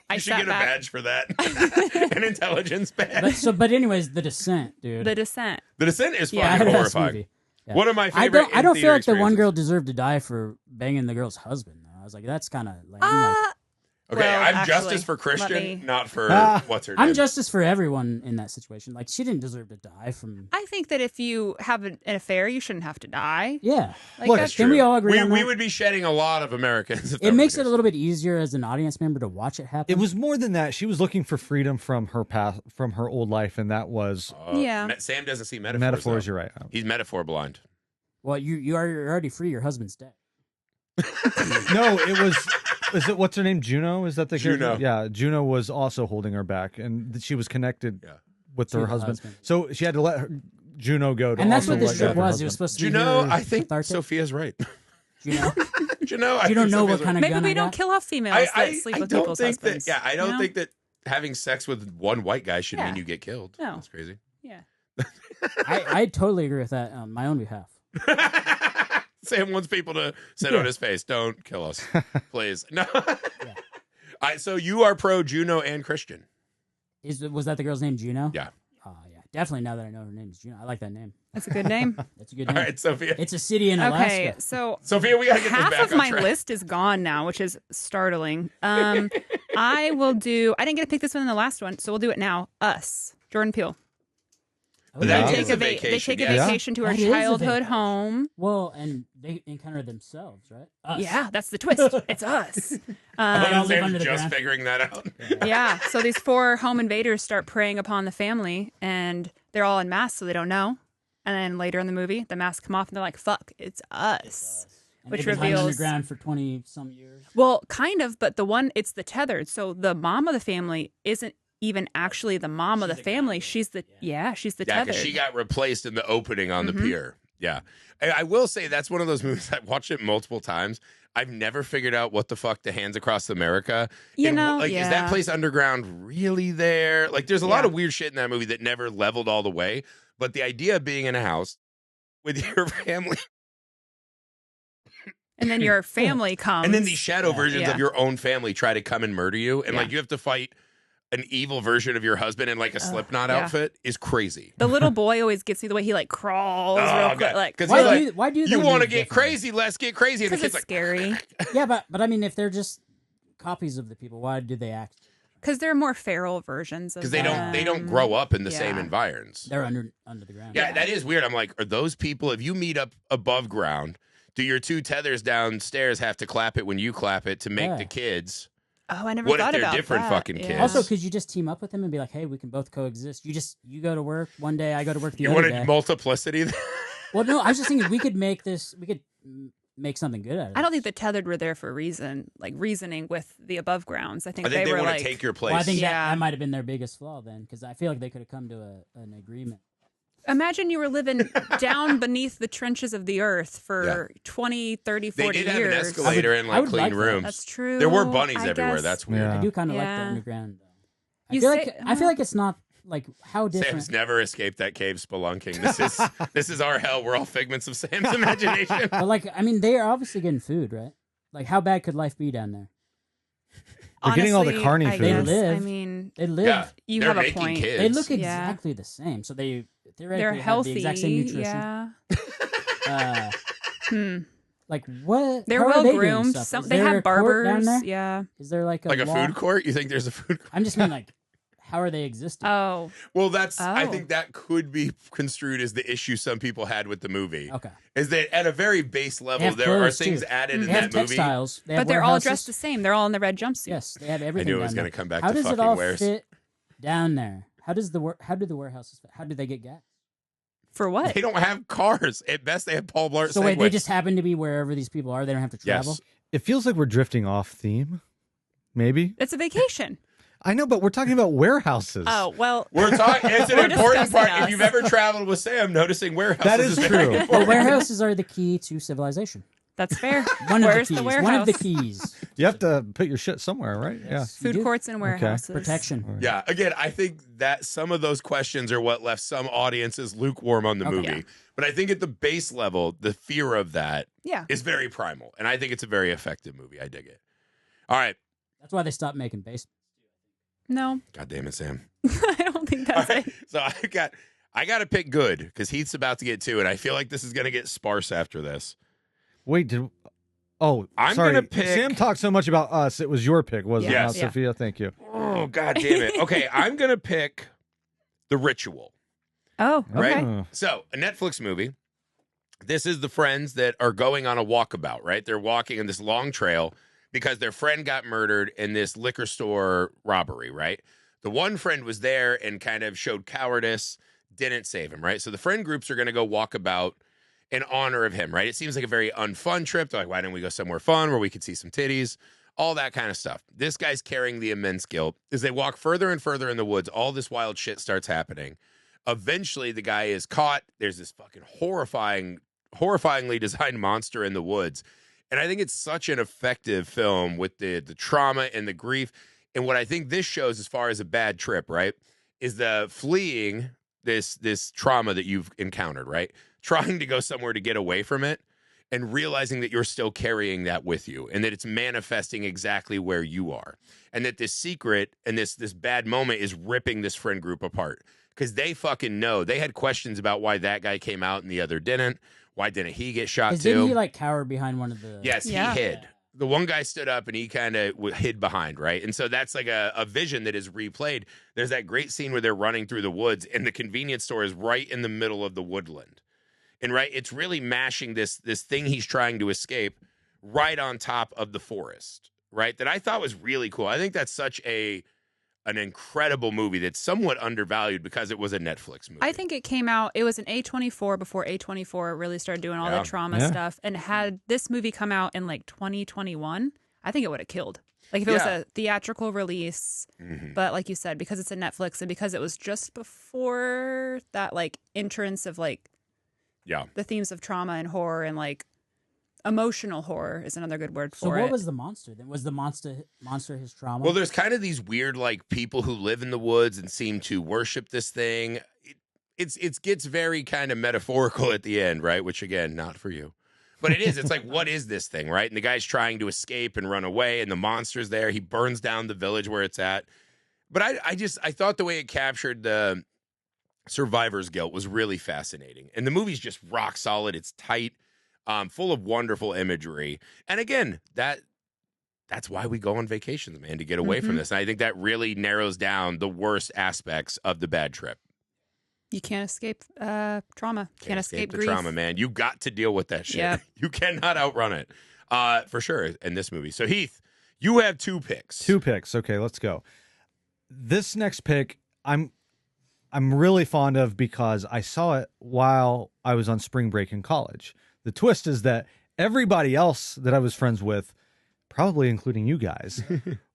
I you should sat get a back. badge for that. An intelligence badge. But anyways, The Descent, dude. The Descent. The Descent is Yeah. fucking Badass horrifying. movie. Yeah. One of my favorite. I don't feel in-theater like the one girl experiences. deserved to die for banging the girl's husband. Though. I was like, that's kind of lame. Okay, Well, I'm actually, justice for let Christian, me- not for what's her name. I'm justice for everyone in that situation. Like, she didn't deserve to die from. I think that if you have an affair, you shouldn't have to die. Yeah, Like Look, that's can we all agree on we that? would be shedding a lot of Americans. If that It was makes the it a little bit easier as an audience member to watch it happen. It was more than that. She was looking for freedom from her past, from her old life, and that was case. Yeah. Sam doesn't see metaphors. metaphors. though. You're right. He's metaphor blind. well, you're already free. Your husband's dead. No, it was. Is it what's her name? Juno? Is that the Juno. character? Yeah, Juno was also holding her back, and she was connected Yeah. with To her the husband. husband. So she had to let Juno go. To And that's also what this let trip go of her was. It was husband. supposed to Do you be. know? her I think cathartic. Sophia's right. Juno. Do you know? I You don't think know what Sophia's kind of Maybe gun we I don't got? kill off females that sleep I with don't people's think husbands. that. Yeah, I don't you know? think that having sex with one white guy should Yeah. mean you get killed. No. That's crazy. Yeah. I totally agree with that on my own behalf. Sam wants people to sit on his face. Don't kill us, please. No. So you are pro Juno and Christian. Was that the girl's name, Juno? Yeah. Yeah, definitely. Now that I know her name is Juno, I like that name. That's a good name. That's a good All name. right, Sophia. It's a city in Alaska. Okay, so Sophia, we gotta get half this back of on my track. list is gone now, which is startling. I will do. I didn't get to pick this one in the last one, so we'll do it now. Us, Jordan Peele. Oh, But Yeah. that They is take a a they vacation. take a yes. vacation to her That is a childhood vacation. home. Well, and they encounter themselves, right? Us. Yeah, that's the twist. It's us. They all live Sam's under the just ground. figuring that out. Yeah. So these 4 home invaders start preying upon the family, and they're all in masks, so they don't know. And then later in the movie, the masks come off, and they're like, "Fuck, it's us." And Which they've been hiding reveals- underground for 20 some years. Well, kind of, but it's the tethered. So the mom of the family isn't even actually the mom of the family. She's the she's the Yeah, tethered. because she got replaced in the opening on the pier. Yeah. I will say that's one of those movies. I've watched it multiple times. I've never figured out what the fuck the Hands Across America. You know, is that place underground really there? Like, there's a lot of weird shit in that movie that never leveled all the way. But the idea of being in a house with your family, and then your family comes, and then these shadow versions of your own family try to come and murder you, and like you have to fight an evil version of your husband in like a Slipknot outfit is crazy. The little boy always gets me the way he like crawls real quick. Like, why do you want to get crazy? Let's get crazy. And the kid's it's scary. Yeah, but I mean, if they're just copies of the people, why do they act? Because they're more feral versions of because they don't grow up in the same environs. They're under the ground. Yeah, that is weird. I'm like, are those people? If you meet up above ground, do your two tethers downstairs have to clap it when you clap it to make the kids? Oh, I never what thought if they're about different that. fucking kids? Also, could you just team up with them and be like, hey, we can both coexist? You go to work one day, I go to work the other day. You wanted multiplicity? Well, no, I was just thinking we could make something good out of it. I don't think the tethered were there for reasoning with the above grounds. I think they were want like, to take your place. Well, I think that might have been their biggest flaw then, because I feel like they could have come to an agreement. Imagine you were living down beneath the trenches of the earth for 20, 30, 40 they did years. have an escalator and like clean rooms. That's true. There were bunnies I everywhere. guess. That's weird. I do kind of like the underground, though. I You feel like it's not like how different. Sam's never escaped that cave spelunking. This is our hell. We're all figments of Sam's imagination. But like, I mean, they are obviously getting food, right? Like, how bad could life be down there? They're getting all the carny food. They live. I mean, they live. Yeah, you they're have a making point. Kids. They look exactly the same, so they theoretically They're have healthy. the exact same nutrition. Yeah. Like what? They're how are well they doing groomed. stuff? Is They there have a court barbers. down there? Yeah. Is there like a law? food court? You think there's a food court? I'm just mean like, how are they existing? Oh. Well, I Oh. think that could be construed as the issue some people had with the movie. Okay. Is that at a very base They level, have there are clothes, things too. added in They have that movie. textiles. They have But they're all warehouses. dressed the same. They're all in the red jumpsuits. Yes, they have I everything. knew it was going to come back How to does fucking it all wares. fit down there? How do the warehouses fit? How do they get gas? For what? They don't have cars. At best, they have Paul Blart. So wait, they Segway. just happen to be wherever these people are. They don't have to travel. Yes. It feels like we're drifting off theme. Maybe. It's a vacation. I know, but we're talking about warehouses. Oh, well. We're talking. It's an We're important part. discussing If us. you've ever traveled with Sam, noticing warehouses That is very true. important. Well, warehouses are the key to civilization. That's fair. One Where's of the the keys. warehouse? One of the keys. You have to put your shit somewhere, right? You Food do. courts and warehouses. Protection. Yeah. Again, I think that some of those questions are what left some audiences lukewarm on the movie. Yeah. But I think at the base level, the fear of that Yeah. is very primal, and I think it's a very effective movie. I dig it. All right. That's why they stopped making basements. No. God damn it, Sam. I don't think that's All right, it. so I got to pick good because Heath's about to get to it. I feel like this is going to get sparse after this. Wait, I'm sorry. gonna pick- Sam talked so much about us. It was your pick, wasn't Yes. it? Not Sophia. Thank you. Oh, God damn it. Okay, I'm going to pick The Ritual. Oh, okay. Oh. So, a Netflix movie. This is the friends that are going on a walkabout, right? They're walking in this long trail because their friend got murdered in this liquor store robbery, right? The one friend was there and kind of showed cowardice, didn't save him, right? So the friend groups are going to go walk about in honor of him, right? It seems like a very unfun trip. They're like, why didn't we go somewhere fun where we could see some titties? All that kind of stuff. This guy's carrying the immense guilt. As they walk further and further in the woods, all this wild shit starts happening. Eventually, the guy is caught. There's this fucking horrifyingly designed monster in the woods. And I think it's such an effective film with the trauma and the grief. And what I think this shows as far as a bad trip, right, is the fleeing this trauma that you've encountered, right? Trying to go somewhere to get away from it and realizing that you're still carrying that with you and that it's manifesting exactly where you are. And that this secret and this bad moment is ripping this friend group apart. Because they fucking know. They had questions about why that guy came out and the other didn't. Why didn't he get shot too? Didn't he like cower behind one of the? Yes, Yeah. he hid. The one guy stood up and he kind of hid behind, right? And so that's like a vision that is replayed. There's that great scene where they're running through the woods and the convenience store is right in the middle of the woodland. And right, it's really mashing this thing he's trying to escape right on top of the forest, right? That I thought was really cool. I think that's such an incredible movie that's somewhat undervalued because it was a Netflix movie. I think it came out, it was an A24 before A24 really started doing all Yeah. the trauma stuff. And had this movie come out in like 2021, I think it would have killed. Like if it was a theatrical release, but like you said, because it's a Netflix and because it was just before that like entrance of like the themes of trauma and horror and like emotional horror is another good word for it. So what was the monster then? Was the monster his trauma? Well, there's kind of these weird like people who live in the woods and seem to worship this thing. It gets very kind of metaphorical at the end, right? Which again, not for you. But it is. It's like, what is this thing, right? And the guy's trying to escape and run away, and the monster's there. He burns down the village where it's at. But I thought the way it captured the survivor's guilt was really fascinating. And the movie's just rock solid. It's tight, full of wonderful imagery. And again, that's why we go on vacations, man, to get away from this. And I think that really narrows down the worst aspects of the bad trip. You can't escape trauma. Can't escape the grief. trauma, man. You got to deal with that shit. Yep. You cannot outrun it, for sure, in this movie. So, Heath, you have 2 picks. 2 picks. Okay, let's go. This next pick, I'm really fond of because I saw it while I was on spring break in college. The twist is that everybody else that I was friends with, probably including you guys,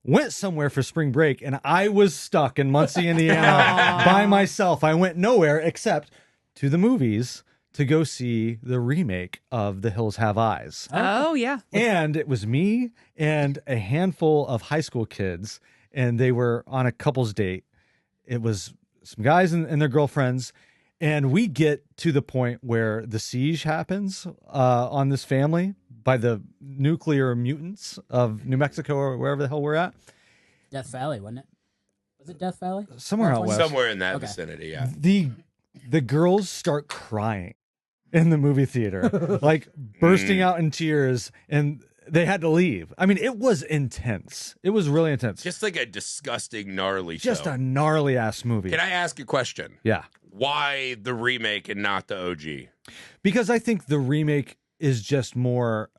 went somewhere for spring break, and I was stuck in Muncie, Indiana by myself. I went nowhere except to the movies to go see the remake of The Hills Have Eyes. Oh, yeah. And it was me and a handful of high school kids, and they were on a couple's date. It was some guys and their girlfriends, and we get to the point where the siege happens on this family by the nuclear mutants of New Mexico or wherever the hell we're at. Death Valley, wasn't it? Was it Death Valley? Somewhere out west. Somewhere in that vicinity, yeah. The girls start crying in the movie theater, like bursting out in tears, and they had to leave. I mean, it was intense. It was really intense. Just like a disgusting, gnarly show. Just a gnarly ass movie. Can I ask a question? Yeah. Why the remake and not the OG? Because I think the remake is just more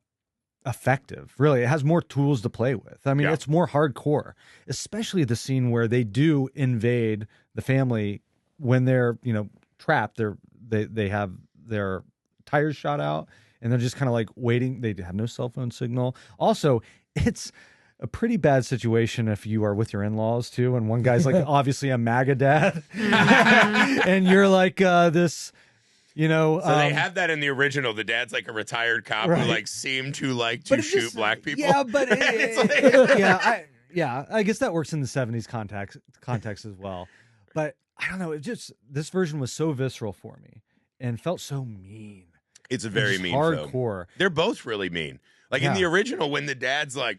effective. Really, it has more tools to play with. I mean, it's more hardcore, especially the scene where they do invade the family when they're, trapped. They have their tires shot out and they're just kind of like waiting. They have no cell phone signal. Also, it's a pretty bad situation if you are with your in-laws too, and one guy's like obviously a MAGA dad, and you're like this. So they have that in the original. The dad's like a retired cop who like seemed to like to shoot black people. Yeah, but I guess that works in the 70s context as well. But I don't know. This version was so visceral for me and felt so mean. It's a very mean hardcore. Film. They're both really mean. Like in the original, when the dad's like,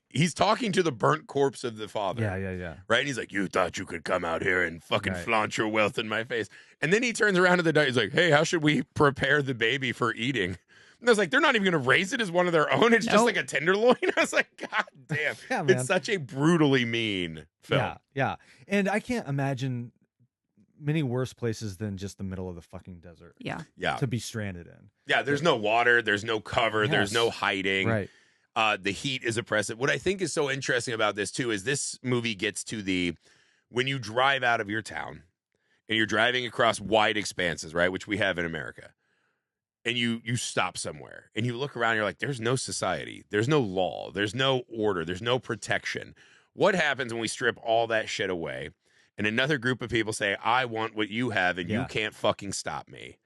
he's talking to the burnt corpse of the father. Yeah. Right? And he's like, you thought you could come out here and fucking flaunt your wealth in my face. And then he turns around to the dad. He's like, hey, how should we prepare the baby for eating? And I was like, they're not even going to raise it as one of their own. It's just like a tenderloin. I was like, God damn. It's such a brutally mean film. Yeah. And I can't imagine many worse places than just the middle of the fucking desert. Yeah. To be stranded in. Yeah, there's no water. There's no cover. There's no hiding. Right. The heat is oppressive. What I think is so interesting about this, too, is this movie gets to when you drive out of your town and you're driving across wide expanses, right, which we have in America, and you stop somewhere and you look around, you're like, there's no society. There's no law. There's no order. There's no protection. What happens when we strip all that shit away and another group of people say, I want what you have and you can't fucking stop me?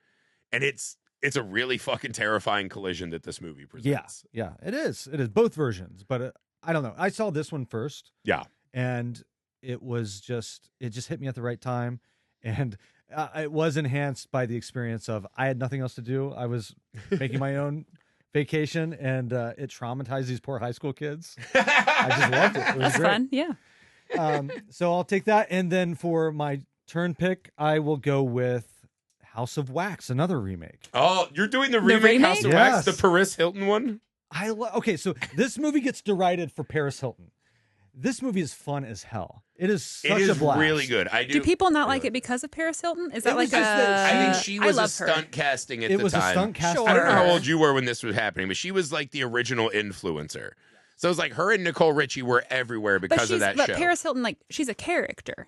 And it's a really fucking terrifying collision that this movie presents. Yeah, it is. It is both versions, but I don't know. I saw this one first. Yeah. And it just hit me at the right time. And it was enhanced by the experience of I had nothing else to do. I was making my own vacation, and it traumatized these poor high school kids. I just loved it. It was That's great. fun. Yeah. So I'll take that. And then for my turn pick, I will go with House of Wax, another remake. Oh, you're doing the remake House of Wax, the Paris Hilton one? Okay, so this movie gets derided for Paris Hilton. This movie is fun as hell. It is such a blast. Really good. Do people not like it because of Paris Hilton? Is that like I think she was a stunt casting at the time. It was a stunt casting. I don't know how old you were when this was happening, but she was like the original influencer. So it was like her and Nicole Richie were everywhere because of that show. But Paris Hilton, like, she's a character.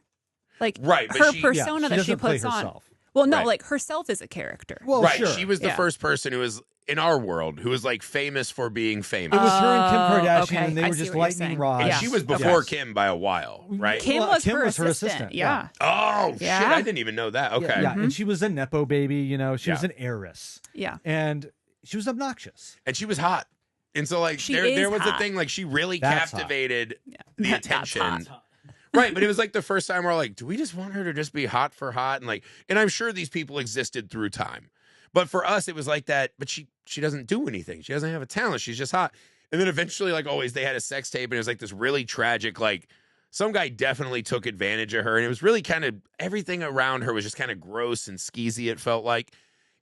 Like, right, but her persona that she puts on. Well, no, like herself is a character. Well, right. Sure. She was the first person who was in our world who was like famous for being famous. It was her and Kim Kardashian, okay. and they I were see just what you're lightning saying. rods. And Yeah. she was before Yes. Kim by a while, right? Kim Well, was Kim her was her assistant. assistant, Yeah. Oh, Yeah. shit. I didn't even know that. Okay. Yeah, and she was a Nepo baby, you know, she was Yeah. an heiress. Yeah. And she was obnoxious. And she was hot. And so, like, She there is was a hot. thing, like, she really That's hot. captivated the That's attention. hot. Right, but it was like the first time we're like, do we just want her to just be hot for hot? And like, and I'm sure these people existed through time. But for us, it was like that, but she doesn't do anything. She doesn't have a talent. She's just hot. And then eventually, like always, they had a sex tape, and it was like this really tragic, like, some guy definitely took advantage of her. And it was really kind of, everything around her was just kind of gross and skeezy, it felt like.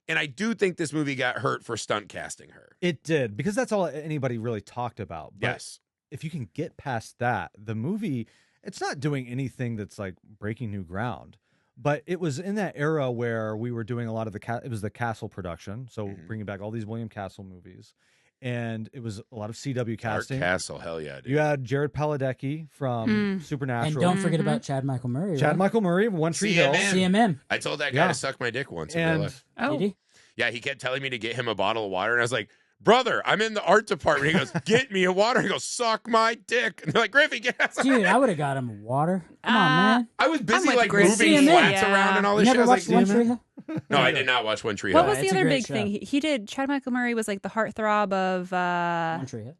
And I do think this movie got hurt for stunt casting her. It did, because that's all anybody really talked about. But Yes. if you can get past that, the movie, it's not doing anything that's like breaking new ground. But it was in that era where we were doing a lot of it was the Castle production. So bringing back all these William Castle movies. And it was a lot of CW casting. Art Castle, hell yeah, dude. You had Jared Padalecki from Supernatural. And don't forget about Chad Michael Murray. Chad right? Michael Murray, One Tree Hill. CMM. I told that guy Yeah. to suck my dick once in And- real life. Oh. Did he? Yeah, he kept telling me to get him a bottle of water, and I was like, brother, I'm in the art department. He goes, get me a water. He goes, suck my dick. And they're like, Griffey, get us. Dude, I would have got him water. Come on, man. I was busy with like Griffey. moving CMM. flats around and all You this shit. never I was watched One like, Tree Hill? no, I did not watch One Tree What Hill. was the it's a other great big show. thing? He did. Chad Michael Murray was like the heartthrob of. One Tree Hill.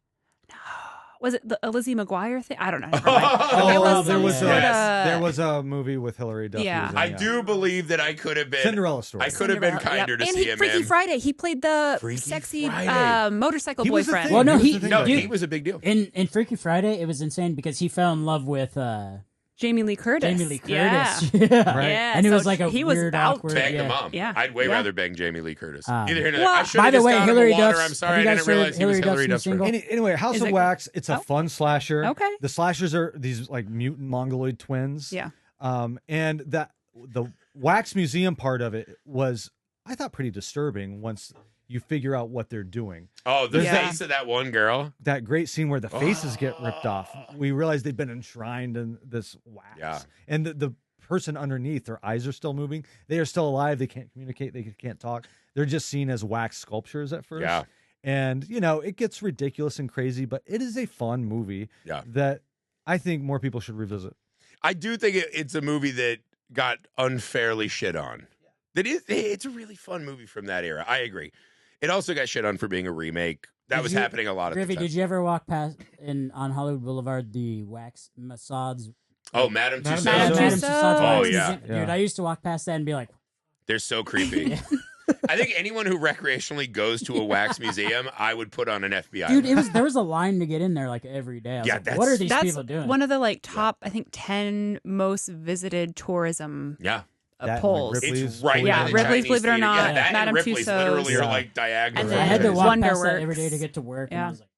Was it the Lizzie McGuire thing? I don't know. Never Oh, mind. It was there some was sort yes. of- there was a movie with Hilary Duff. Yeah. who was in, I do believe that I could have been Cinderella Story. I could have been Cinderella, kinder yep. to And Freaky CMM. Friday. He played the Freaky sexy Friday. motorcycle He was the boyfriend. thing. Well, no, He was the thing No, dude, he was a big deal. in Freaky Friday, it was insane because he fell in love with Jamie Lee Curtis. Jamie Lee Curtis. Yeah. Yeah. Right. Yeah, And it so was like a he was weird, out. awkward. Bang yeah. the mom. Yeah. I'd way Yeah. rather bang Jamie Lee Curtis. Um, Either here or there. well, I should By have the just way, got him a Hilary water. Duff's. I'm sorry, have I you guys didn't realize he was heard Hilary Duff's new Duff's single? friend. Anyway, House Is of it- Wax, it's a fun slasher. Okay. The slashers are these like mutant mongoloid twins. Yeah. And that the wax museum part of it was, I thought, pretty disturbing once you figure out what they're doing. Oh, the Yeah. face of that one girl. That great scene where the faces get ripped off. We realize they've been enshrined in this wax. Yeah. And the person underneath, their eyes are still moving. They are still alive. They can't communicate. They can't talk. They're just seen as wax sculptures at first. Yeah. And, you know, it gets ridiculous and crazy, but it is a fun movie Yeah. that I think more people should revisit. I do think it's a movie that got unfairly shit on. That is, it's a really fun movie from that era. I agree. It also got shit on for being a remake. That Did was you- happening a lot of Griffey, the time. did you ever walk past on Hollywood Boulevard the wax Massad's? Oh, Madame Madame Tussauds. Madame Madame Tussauds. Tussauds Oh, wax yeah. museum. Dude, Yeah. I used to walk past that and be like, They're so creepy. I think anyone who recreationally goes to a wax museum, I would put on an FBI. dude, there was a line to get in there like every day. I was Yeah, like, what are these That's people doing? one of the like top, I think, 10 most visited tourism Yeah. That, polls. like, Ripley's It's right. Believe Yeah, in the Ripley's Chinese Believe It or theater. Not, Yeah, that Madame and Ripley's Tussauds. literally are Yeah. like diagonal. And I then had to versions. walk past Wonderworks. that every day to get to work. And Yeah. I was like,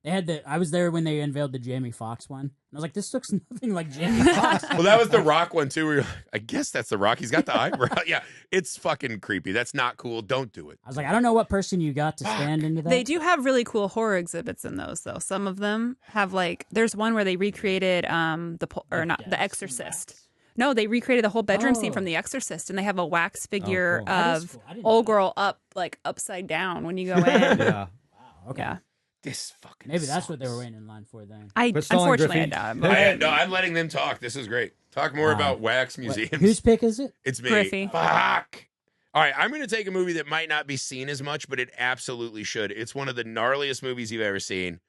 they had I was there when they unveiled the Jamie Foxx one. And I was like, this looks nothing like Jamie Foxx. Well, that was the Rock one too. Where you're like, I guess that's the Rock. He's got the eyebrow. Yeah, it's fucking creepy. That's not cool. Don't do it. I was like, I don't know what person you got to stand into that. They do have really cool horror exhibits in those, though. Some of them have like, there's one where they recreated The Exorcist. No, they recreated the whole bedroom scene Oh. from The Exorcist, and they have a wax figure cool. That is of cool. I didn't know old that. girl up like upside down when you go in. Yeah. Wow, okay. Yeah, This fucking. Maybe that's what sucks. they were waiting in line for then. Quit stalling, unfortunately I Griffey. doubt. No, I'm letting them talk. This is great. Talk more about wax What- museums. whose pick is it? It's me. Griffey. Fuck. All right, I'm going to take a movie that might not be seen as much, but it absolutely should. It's one of the gnarliest movies you've ever seen.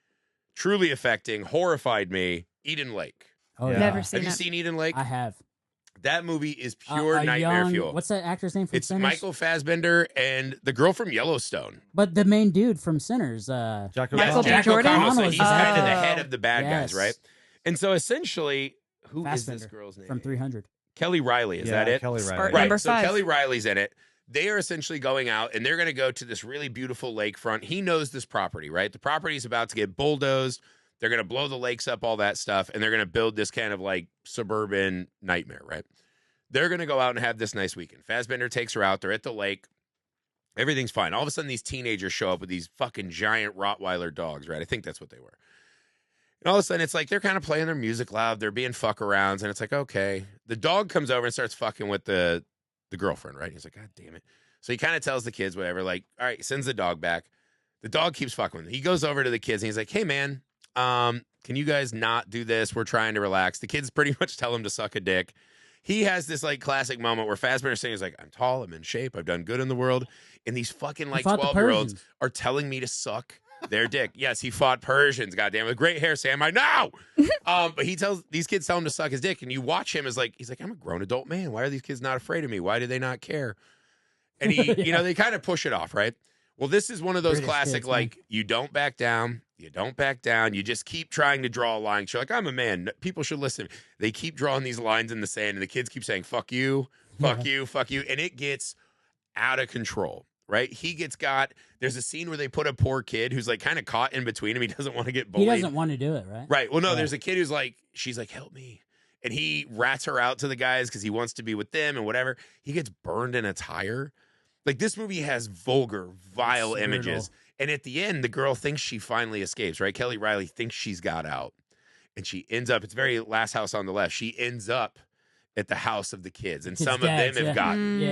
Truly affecting, horrified me. Eden Lake. Oh, Yeah. Never Have seen you it. seen Eden Lake? I have. That movie is pure A nightmare young- fuel. What's that actor's name from It's Sinners? Michael Fassbender and the girl from Yellowstone. But the main dude from Sinners. Jack Michael B. Jack Jordan? O'Connell, so O'Connell he's is kind of the Oh. head of the bad guys, Yes. right? And so essentially, who is Fassbender this girl's name? from 300. Kelly Riley. Is that it? Kelly Spartan. Riley. Right. Number so 5. Kelly Riley's in it. They are essentially going out and they're going to go to this really beautiful lakefront. He knows this property, right? The property is about to get bulldozed. They're going to blow the lakes up, all that stuff, and they're going to build this kind of like suburban nightmare, right? They're going to go out and have this nice weekend. Fassbender takes her out. They're at the lake. Everything's fine. All of a sudden, these teenagers show up with these fucking giant Rottweiler dogs, right? I think that's what they were. And all of a sudden, it's like they're kind of playing their music loud. They're being fuck-arounds, and it's like, okay. The dog comes over and starts fucking with the girlfriend, right? He's like, God damn it. So he kind of tells the kids whatever, like, all right, sends the dog back. The dog keeps fucking with him. He goes over to the kids and he's like, hey, man, can you guys not do this? We're trying to relax. The kids pretty much tell him to suck a dick. He has this like classic moment where Fassbender's saying, he's like, I'm tall, I'm in shape, I've done good in the world. And these fucking like 12-year-olds are telling me to suck their dick. Yes, he fought Persians, goddamn, with great hair, Sam. I know. But these kids tell him to suck his dick, and you watch him as like, he's like, I'm a grown adult man. Why are these kids not afraid of me? Why do they not care? And he, you know, they kind of push it off, right? Well, this is one of those classic, kids, like, you don't back down. You don't back down. You just keep trying to draw a line. You're like, I'm a man. People should listen. They keep drawing these lines in the sand, and the kids keep saying, fuck you, fuck you, fuck you. And it gets out of control, right? There's a scene where they put a poor kid who's like kind of caught in between him. He doesn't want to get bullied. He doesn't want to do it, right? Right. Well, no, there's a kid who's like, she's like, help me. And he rats her out to the guys because he wants to be with them and whatever. He gets burned in a tire. Like, this movie has vulgar, vile images. And at the end, the girl thinks she finally escapes, right? Kelly Riley thinks she's got out. And she ends up, it's very Last House on the Left. She ends up at the house of the kids. And some of them have gotten.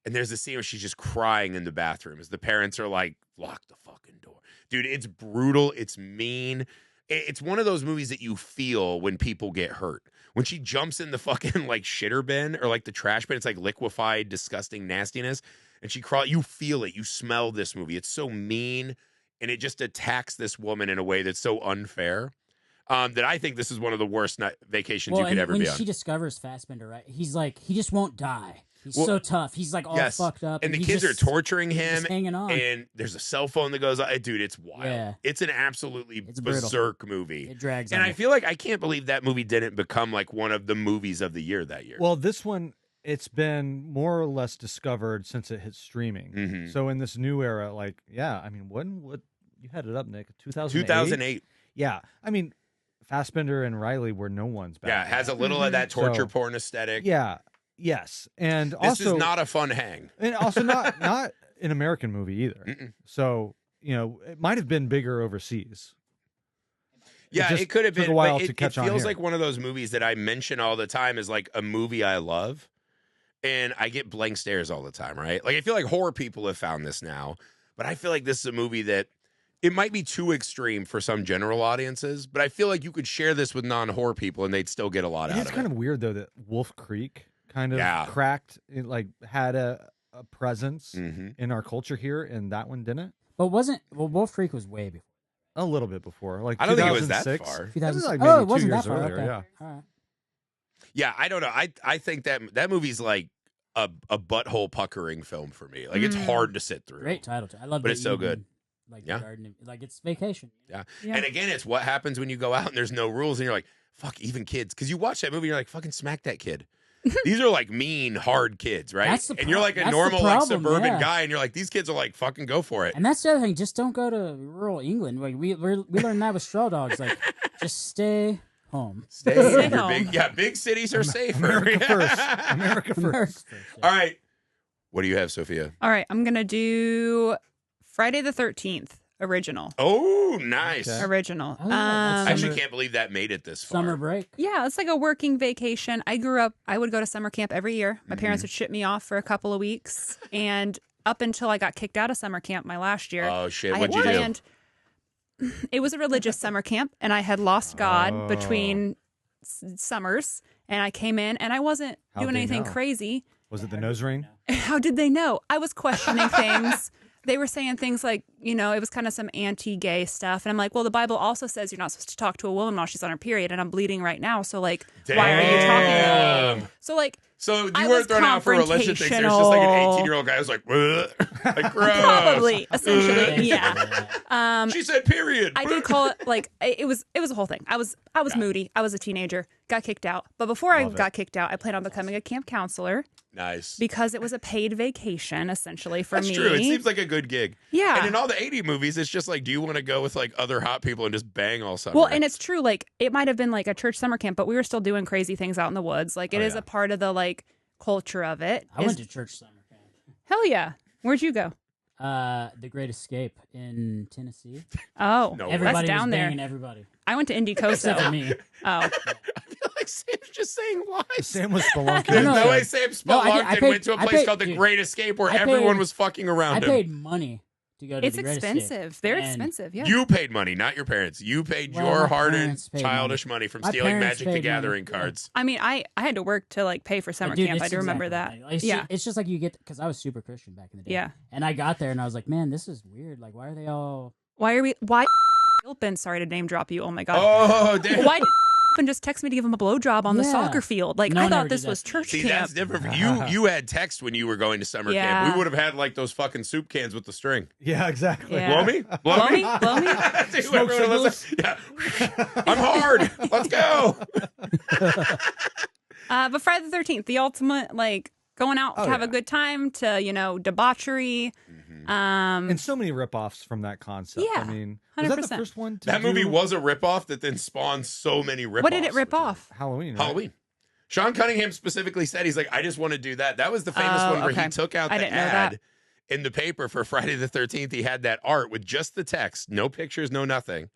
And there's a scene where she's just crying in the bathroom as the parents are like, lock the fucking door. Dude, it's brutal. It's mean. It's one of those movies that you feel when people get hurt. When she jumps in the fucking like shitter bin or like the trash bin, it's like liquefied, disgusting nastiness. And she crawls, you feel it. You smell this movie. It's so mean. And it just attacks this woman in a way that's so unfair. That I think this is one of the worst vacations you could ever be on. When she discovers Fassbender, right? He's like, he just won't die. He's so tough. He's like all fucked up. And the kids are torturing him. He's hanging on. And there's a cell phone that goes, dude, it's wild. Yeah. It's an absolutely berserk movie. It drags on. And I feel like I can't believe that movie didn't become like one of the movies of the year that year. Well, this one, it's been more or less discovered since it hit streaming. Mm-hmm. So in this new era, like, yeah, I mean, when would you had it up, Nick? 2008? 2008. Yeah. I mean, Fassbender and Riley were no one's back. Yeah, it has a little of that torture porn aesthetic. Yeah. Yes, and this also is not a fun hang, and also not an American movie either. Mm-mm. So it might have been bigger overseas. Yeah, it could have been. Took a while to it catch on. Feels here. like one of those movies that I mention all the time as like a movie I love, and I get blank stares all the time. Right? Like I feel like horror people have found this now, but I feel like this is a movie that it might be too extreme for some general audiences. But I feel like you could share this with non-horror people, and they'd still get a lot out of it. It's kind of weird though that Wolf Creek kind of cracked, it like had a presence in our culture here, and that one didn't. But Wolf Creek was way before. A little bit before, like I don't think it was that far. 2006. Like maybe it wasn't 2 years that far. earlier. Okay. Yeah. All right. Yeah, I don't know. I think that movie's like a butthole puckering film for me. Like it's hard to sit through. Great title. I love, but it's so good. Like the garden, like it's vacation. Yeah. And again, it's what happens when you go out and there's no rules, and you're like, fuck, even kids, because you watch that movie, you're like, fucking smack that kid. These are like mean, hard kids, right? And you're like a normal, like suburban guy, and you're like, these kids are like, fucking go for it. And that's the other thing. Just don't go to rural England. Like we learned that with Straw Dogs. Like, just stay home. Stay home. Big cities are safer. America first. America first. All right. What do you have, Sophia? All right, I'm gonna do Friday the 13th. Original. Oh, nice. Okay. Original. I actually can't believe that made it this far. Summer break. Yeah, it's like a working vacation. I grew up, I would go to summer camp every year. My parents would ship me off for a couple of weeks. And up until I got kicked out of summer camp my last year. Oh, shit. What'd you do? It was a religious summer camp, and I had lost God between summers. And I came in, and I wasn't doing anything crazy. Was it the nose ring? How did they know? I was questioning things. They were saying things like, it was kind of some anti-gay stuff. And I'm like, well, the Bible also says you're not supposed to talk to a woman while she's on her period. And I'm bleeding right now. So, like, why are you talking to me? So, like, so you weren't thrown out for religion things. There's just like an 18-year-old guy who's like, like, gross. Probably, essentially, yeah. She said period. I could call it, like, it was a whole thing. I was moody. I was a teenager. Got kicked out. But before I got kicked out, I planned on becoming a camp counselor. Nice. Because it was a paid vacation, essentially, for me. That's true. It seems like a good gig. Yeah. And in all the 80 movies, it's just like, do you want to go with like other hot people and just bang all summer? Well, and it's true. Like, it might have been like a church summer camp, but we were still doing crazy things out in the woods. Like, it is a part of the, like, culture of it. I went to church summer camp. Hell yeah. Where'd you go? The Great Escape in Tennessee. Oh, everybody that's down was there. Banging everybody. I went to Indy Coast. Except for me. Oh. like Sam's just saying lies. Sam was spelunking. There's No, no no. way Sam No, I spelunked and paid- went to a I place paid- called the dude, Great Escape where I everyone paid- was fucking around I him. paid money to go to It's the Great Escape. expensive. They're And expensive. Yeah. You paid money, not your parents. You paid Well, your my hard-earned, parents paid childish money from My stealing parents Magic the paid Gathering money. cards. I mean, I had to work to like pay for summer Dude, camp. I it's do remember exactly that. like- it's Yeah. ju- it's just like you get because I was super Christian back in the day. Yeah. And I got there and I was like, man, this is weird. Like, why are they all? Why Gilpin, sorry to name drop you. Oh my god. Oh, damn. Why did just text me to give him a blowjob on the Yeah. soccer field? Like No I one ever thought this did was that. church See, camp. that's different. You had text when you were going to summer Yeah. camp. We would have had like those fucking soup cans with the string. Yeah, exactly. Yeah. Blow me? Blow me? Blow me? See, Smoke everyone was like, yeah. I'm hard. Let's go. But Friday the 13th, the ultimate like going out Oh, to have a yeah. good time to, debauchery. And so many ripoffs from that concept. Yeah, I mean, was that the 100%. first one? To That movie do was a ripoff that then spawned so many ripoffs. What did it rip off? Halloween. Right? Halloween. Sean Cunningham specifically said, he's like, I just want to do that. That was the famous Oh, one where he okay. took out I the didn't know ad that. in the paper for Friday the 13th. He had that art with just the text, no pictures, no nothing.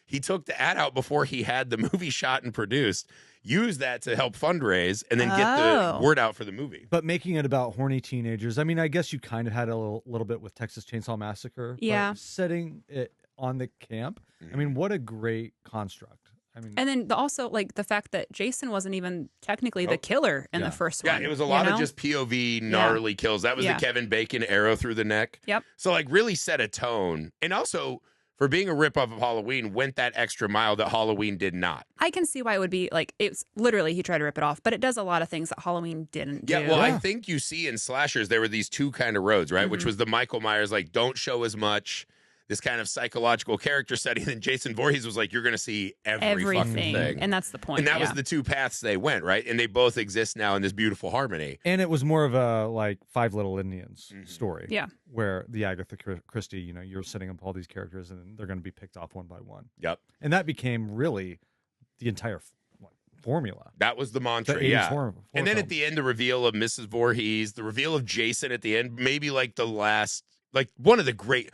He took the ad out before he had the movie shot and produced, used that to help fundraise, and then get the Oh. word out for the movie. But making it about horny teenagers. I mean, I guess you kind of had a little bit with Texas Chainsaw Massacre. but Yeah. setting it on the camp. I mean, what a great construct. I mean, And then also like the fact that Jason wasn't even technically the killer in Yeah. the first Yeah, one. it was a lot you of know? just POV gnarly kills. That was Yeah. the Kevin Bacon arrow through the neck. Yep. So like really set a tone. And also for being a ripoff of Halloween, went that extra mile that Halloween did not. I can see why it would be like it's literally he tried to rip it off, but it does a lot of things that Halloween didn't do. Yeah, well, I Yeah. think you see in slashers there were these two kind of roads, right? Which was the Michael Myers, like, don't show as much, this kind of psychological character study. And then Jason Voorhees was like, you're going to see every fucking everything, thing. and that's the point. And that was yeah. the two paths they went, right? And they both exist now in this beautiful harmony. and it was more of a like Five Little Indians story. Yeah. Where the Agatha Christie, you're setting up all these characters and they're going to be picked off one by one. Yep. And that became really the entire formula. That was the mantra, The 80s yeah. horror And then film. at the end, the reveal of Mrs. Voorhees, the reveal of Jason at the end, maybe like the last, like one of the great.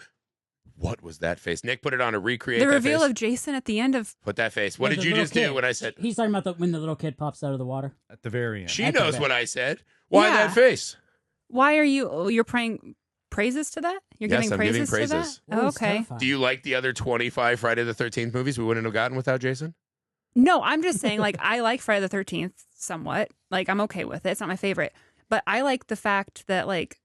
What was that face? Nick, put it on a recreate. The that reveal face. of Jason at the end of Put that face. What Yeah, did the you little just do kid. when I said? He's talking about when the little kid pops out of the water. At the very end. She That's knows okay. what I said. Why Yeah. that face? why are you're praying praises to that? You're Yes, giving I'm praises giving to praises. that? Ooh, Oh, it's okay. terrifying. Do you like the other 25 Friday the 13th movies we wouldn't have gotten without Jason? No, I'm just saying like I like Friday the 13th somewhat. Like I'm okay with it. It's not my favorite, but I like the fact that like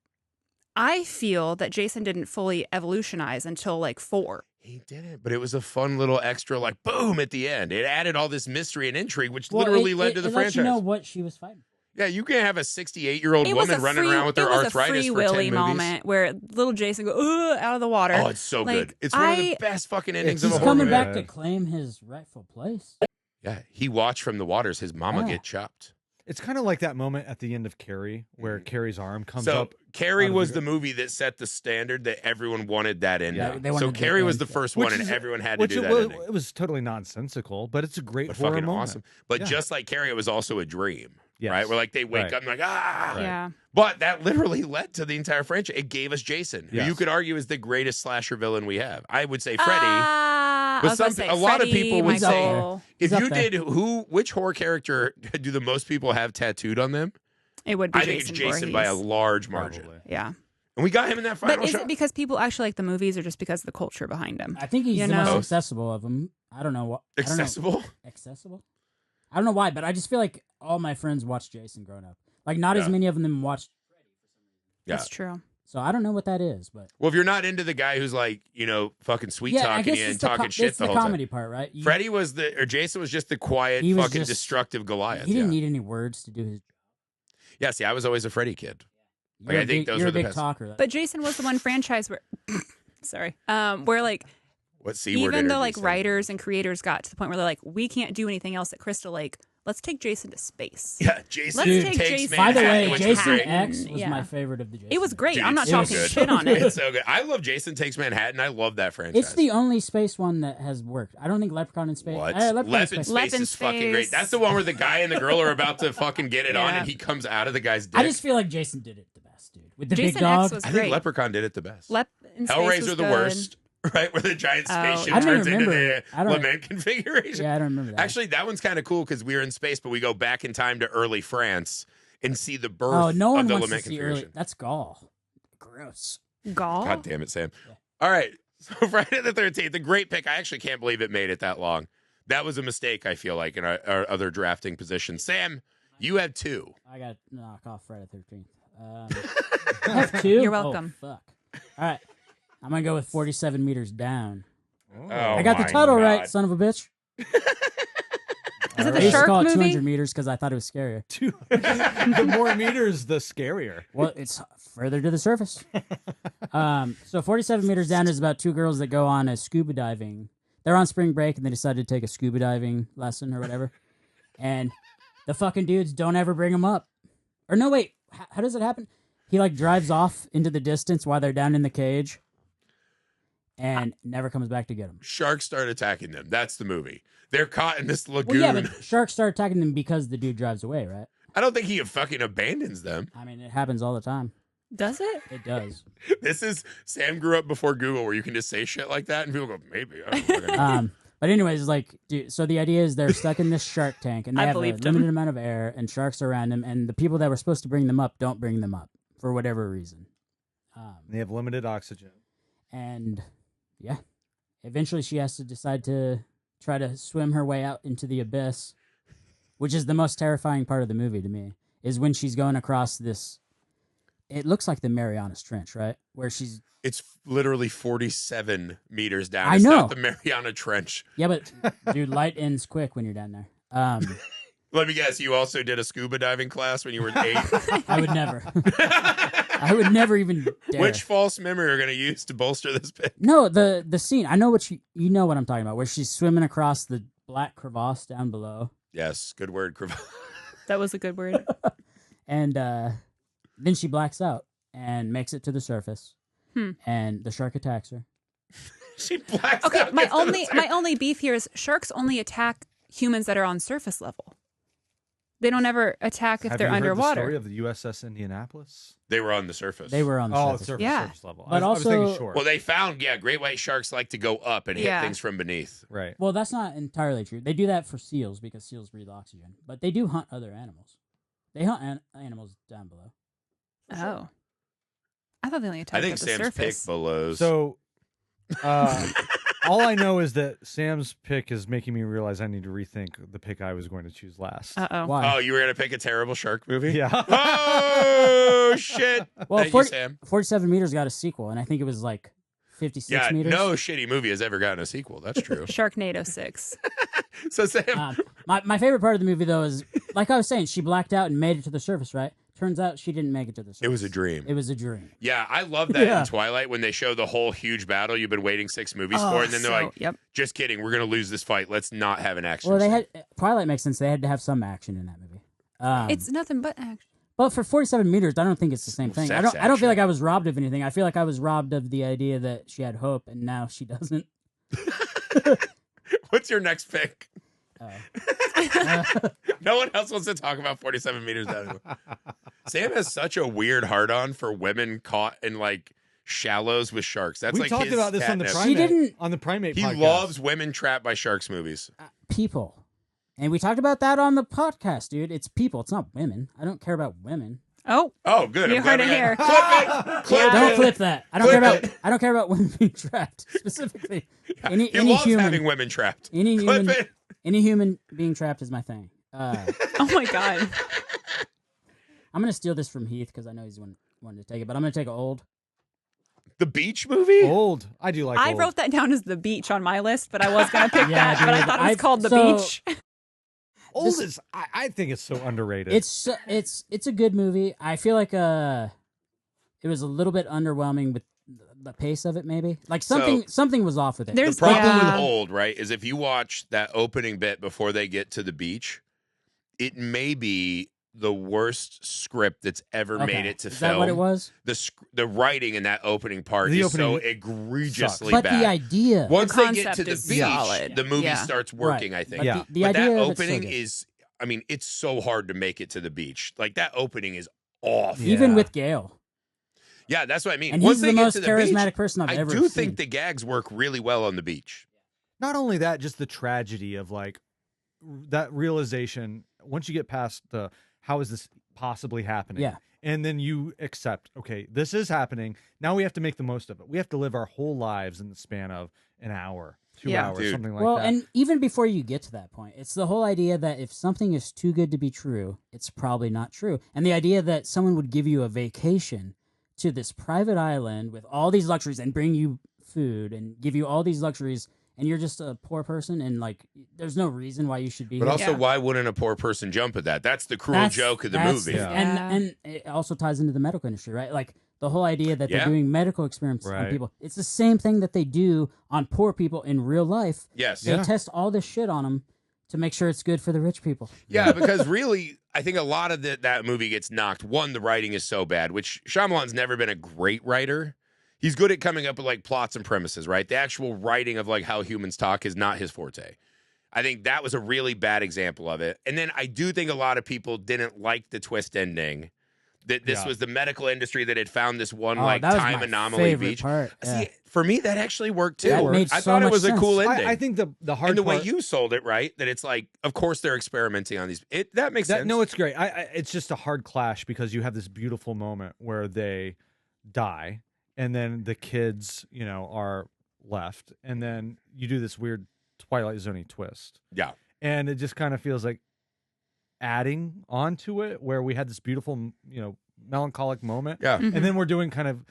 I feel that Jason didn't fully evolutionize until like 4. He didn't, but it was a fun little extra, like, boom, at the end. It added all this mystery and intrigue, which Well, literally it- led it- to the it lets franchise. you know what she was fighting. Yeah, you can't have a 68-year-old It was woman a running free, around with it her was arthritis a free for 10 Willy movies. moment where little Jason go out of the water. Oh, it's so Like, good. It's one of the I- best fucking endings It's of a He's horror coming movie. back to claim his rightful place. Yeah, he watched from the waters his mama Yeah. get chopped. It's kind of like that moment at the end of Carrie where Carrie's arm comes So up. Carrie out of was the- the movie that set the standard that everyone wanted that ending. Yeah, they So wanted the Carrie was the end. first Which one, and is- everyone had to Which do it that was, ending. it was totally nonsensical, but it's a great But horror fucking moment. awesome. But Yeah. just like Carrie, it was also a dream. Yes. Right? Where like they wake Right. up and like, ah. Right. Yeah. But that literally led to the entire franchise. It gave us Jason, who Yes. you could argue is the greatest slasher villain we have. I would say Freddy. I But was gonna some- say a lot of Freddy, people would say- Michael. If He's you up there. did which horror character do the most people have tattooed on them? It would be I think it's Jason by a Voorhees. large margin. Probably. Yeah. And we got him in that final But is shot. it because people actually like the movies or just because of the culture behind them? I think he's You the most know? accessible of them. I don't know what. I don't know. Accessible? Accessible? I don't know why, but I just feel like all my friends watched Jason growing up. Like, not as Yeah. many of them watched. Yeah. That's true. So I don't know what that is, but Well, if you're not into the guy who's like, fucking sweet yeah, I talking guess you and it's the, talking shit it's the the whole time. comedy part, right? Freddy was Jason was just the quiet, He was fucking just- destructive Goliath. He didn't yeah. need any words to do his. Yeah, see, I was always a Freddy kid. You're Like, a I think big, those you're were a the big best. talker. But Jason was the one franchise where, sorry, where like What C-word even the like introducing? writers and creators got to the point where they're like, we can't do anything else at Crystal Lake. Let's take Jason to space. Yeah, Jason Let's takes take Jason- By the Manhattan, way, which is Jason great. X was Yeah. my favorite of the Jason. It was great. Dude, I'm not it's so talking good. shit on it. It's so good. I love Jason Takes Manhattan. I love that franchise. It's the only space one that has worked. I don't think Leprechaun in Space. What? Leprechaun in Lep in Space. Space Lep in is fucking great. Space. That's the one where the guy and the girl are about to fucking get it on, Yeah. and he comes out of the guy's dick. I just feel like Jason did it the best, dude. With the Jason big dog. X was I think great. Leprechaun did it the best. Lep in Space Hellraiser was the good. worst. right? Where the giant spaceship I don't turns into remember the it. I don't- lament configuration. Yeah, I don't remember that. Actually, that one's kind of cool because we were in space, but we go back in time to early France and see the birth oh, no one of the wants to lament see configuration. early. That's gall. Gross. Gall. God damn it, Sam. Yeah. All right. So Friday the 13th, a great pick. I actually can't believe it made it that long. That was a mistake, I feel like, in our other drafting position. Sam, you had 2. I got to knock off Friday the 13th. I have 2? You're welcome. Oh, fuck. All right. I'm going to go with 47 meters down. Oh, I got the my title God. right, son of a bitch. Is it I the used to shark call it movie? 200 meters because I thought it was scarier. The more meters, the scarier. Well, it's further to the surface. So 47 meters down is about 2 girls that go on a scuba diving. They're on spring break and they decided to take a scuba diving lesson or whatever. And the fucking dudes don't ever bring them up. Or no, wait. How does it happen? He like drives off into the distance while they're down in the cage and never comes back to get them. Sharks start attacking them. That's the movie. They're caught in this lagoon. Well, yeah, but sharks start attacking them because the dude drives away, right? I don't think he fucking abandons them. I mean, it happens all the time. Does it? It does. This is Sam grew up before Google, where you can just say shit like that, and people go, maybe. I don't fucking know. But anyways, like, dude, so the idea is they're stuck in this shark tank, and they I have a believed him. limited amount of air, and sharks are around them, and the people that were supposed to bring them up don't bring them up for whatever reason. They have limited oxygen. And yeah, eventually she has to decide to try to swim her way out into the abyss, which is the most terrifying part of the movie to me, is when she's going across this. It looks like the Marianas Trench, right? Where she's. It's literally 47 meters down. I It's know. not the Mariana Trench. Yeah, but dude, light ends quick when you're down there. Let me guess, you also did a scuba diving class when you were 8? I would never. I would never even dare. Which false memory are going to use to bolster this pick? No, the scene. I know what you know what I'm talking about. Where she's swimming across the black crevasse down below, Yes, good word. That was a good word. and then she blacks out and makes it to the surface, and the shark attacks her. She blacks Okay, out. my only beef here is sharks only attack humans that are on surface level. They don't ever attack if Have they're you heard the underwater. story of the USS Indianapolis? They were on the surface. They were on the Oh, surface. surface, Yeah. surface level. But I was thinking also- short. Well, they found, great white sharks like to go up and hit Yeah. things from beneath. Right. Well, that's not entirely true. They do that for seals because seals breathe oxygen, but they do hunt other animals. They hunt animals down below. Oh, I thought they only attacked I think at the Sam's surface. pick belows. So, all I know is that Sam's pick is making me realize I need to rethink the pick I was going to choose last. Uh-oh. Why? Oh, you were going to pick a terrible shark movie? Yeah. Oh, shit. Well, Thank you, 40 Sam. 47 meters got a sequel, and I think it was like 56 Yeah, meters. no shitty movie has ever gotten a sequel. That's true. Sharknado 6. So, Sam, My favorite part of the movie, though, is like I was saying, she blacked out and made it to the surface, right? Turns out she didn't make it to the surface. it was a dream. It was a dream. Yeah, I love that Yeah. in Twilight when they show the whole huge battle you've been waiting 6 movies for, and then they're like, yep. just kidding, we're going to lose this fight. Let's not have an action Well, they scene." had Twilight makes sense. They had to have some action in that movie. It's nothing but action. But for 47 meters, I don't think it's the same thing. I sex don't feel action. like I was robbed of anything. I feel like I was robbed of the idea that she had hope, and now she doesn't. What's your next pick? Oh. No one else wants to talk about 47 meters down. Anymore. Sam has such a weird hard-on for women caught in like shallows with sharks. That's we like talked his about this on the catnip. She primate. didn't- On the primate He podcast. loves women trapped by sharks movies. People. And we talked about that on the podcast, dude. It's people. It's not women. I don't care about women. Oh, Oh, good. You I'm glad heard we it got- here. Clip it. Clip Don't it. flip that. I don't Flip care it. about. I don't care about women being trapped specifically. Any He loves human, having women trapped. any Clip human, it. any human being trapped is my thing. oh my God. I'm gonna steal this from Heath because I know he's wanted to take it, but I'm gonna take old. The beach movie? Old. I do like I old. wrote that down as the beach on my list, but I was going to pick Yeah, that. But I dude, thought it was called the so- beach. Old this- is. I think it's so underrated. It's a good movie. I feel like it was a little bit underwhelming with the pace of it. Maybe like something was off with it. There's The problem yeah. with old, right, is if you watch that opening bit before they get to the beach, it may be the worst script that's ever Okay. made it to Is film. that what it was? The writing in that opening part The is so opening egregiously But bad. the idea. Once The they get to concept the is beach, solid. the movie Yeah. starts working, Right. I think. But Yeah. the But idea that of it's so opening good. is, I mean, it's so hard to make it to the beach. Like, that opening is off. Yeah. Even with Gail. Yeah, that's what I mean. And Once he's they the get most to the charismatic beach, person I've I ever do seen. think the gags work really well on the beach. Not only that, just the tragedy of like that realization. Once you get past the how is this possibly happening? Yeah. And then you accept, okay, this is happening. Now we have to make the most of it. We have to live our whole lives in the span of an hour, 2 Yeah. hours, Dude. something like Well, that. and even before you get to that point, it's the whole idea that if something is too good to be true, it's probably not true. And the idea that someone would give you a vacation to this private island with all these luxuries and bring you food and give you all these luxuries, and you're just a poor person, and like, there's no reason why you should be But here. also, Yeah. why wouldn't a poor person jump at that? That's the cruel That's- joke of the that's- movie. Yeah. And it also ties into the medical industry, right? Like the whole idea that Yeah. they're doing medical experiments on Right. people. It's the same thing that they do on poor people in real life. Yes. They test all this shit on them to make sure it's good for the rich people. Yeah, because really, I think a lot of that movie gets knocked. One, the writing is so bad, which Shyamalan's never been a great writer. He's good at coming up with like plots and premises, right? The actual writing of like how humans talk is not his forte. I think that was a really bad example of it. And then I do think a lot of people didn't like the twist ending. That this Yeah. was the medical industry that had found this one Oh, like that was time my anomaly favorite beach. part. See, for me, that actually worked too. That made I so thought it much was a sense. cool ending. I think the hard and the part, way you sold it, right? That it's like, of course they're experimenting on these. That makes sense. No, it's great. It's just a hard clash because you have this beautiful moment where they die, and then the kids, are left, and then you do this weird Twilight Zone-y twist, Yeah. and it just kind of feels like adding onto it, where we had this beautiful, melancholic moment, Yeah. Mhm. and then we're doing kind of,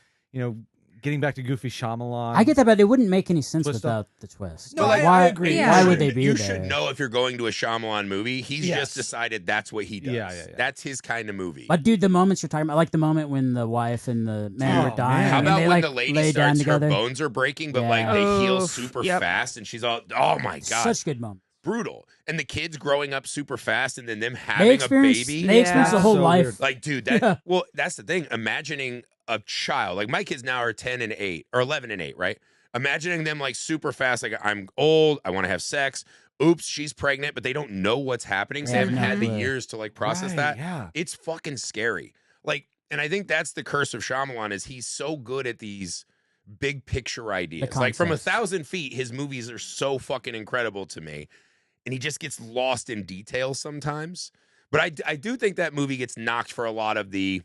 getting back to Goofy Shyamalan. I get that, but it wouldn't make any sense Twist without the twist. No, Like, I why, agree. Yeah. Why would they be You there? should know if you're going to a Shyamalan movie. He's Yes. just decided that's what he does. Yeah. That's his kind of movie. But dude, the moments you're talking about, like the moment when the wife and the man Oh, were dying, man. How and about they when like the lady lay down starts, her together. bones are breaking, but Yeah. like they heal Oof. super Yep. fast, and she's all, oh my God. Such good moment. Brutal. And the kids growing up super fast, and then them They having a experience baby. they experience the Yeah. whole So life. weird. Like, dude, that Yeah. well, that's the thing. Imagining a child, like my kids now are 10 and 8, or 11 and 8, right? Imagining them like super fast, like I'm old, I want to have sex. Oops, she's pregnant, but they don't know what's happening. So They they have haven't no had the clue. years to like process Right, that. yeah. It's fucking scary. Like, and I think that's the curse of Shyamalan is he's so good at these big picture ideas. Like from concepts. 1,000 feet, his movies are so fucking incredible to me. And he just gets lost in details sometimes. But I do think that movie gets knocked for a lot of the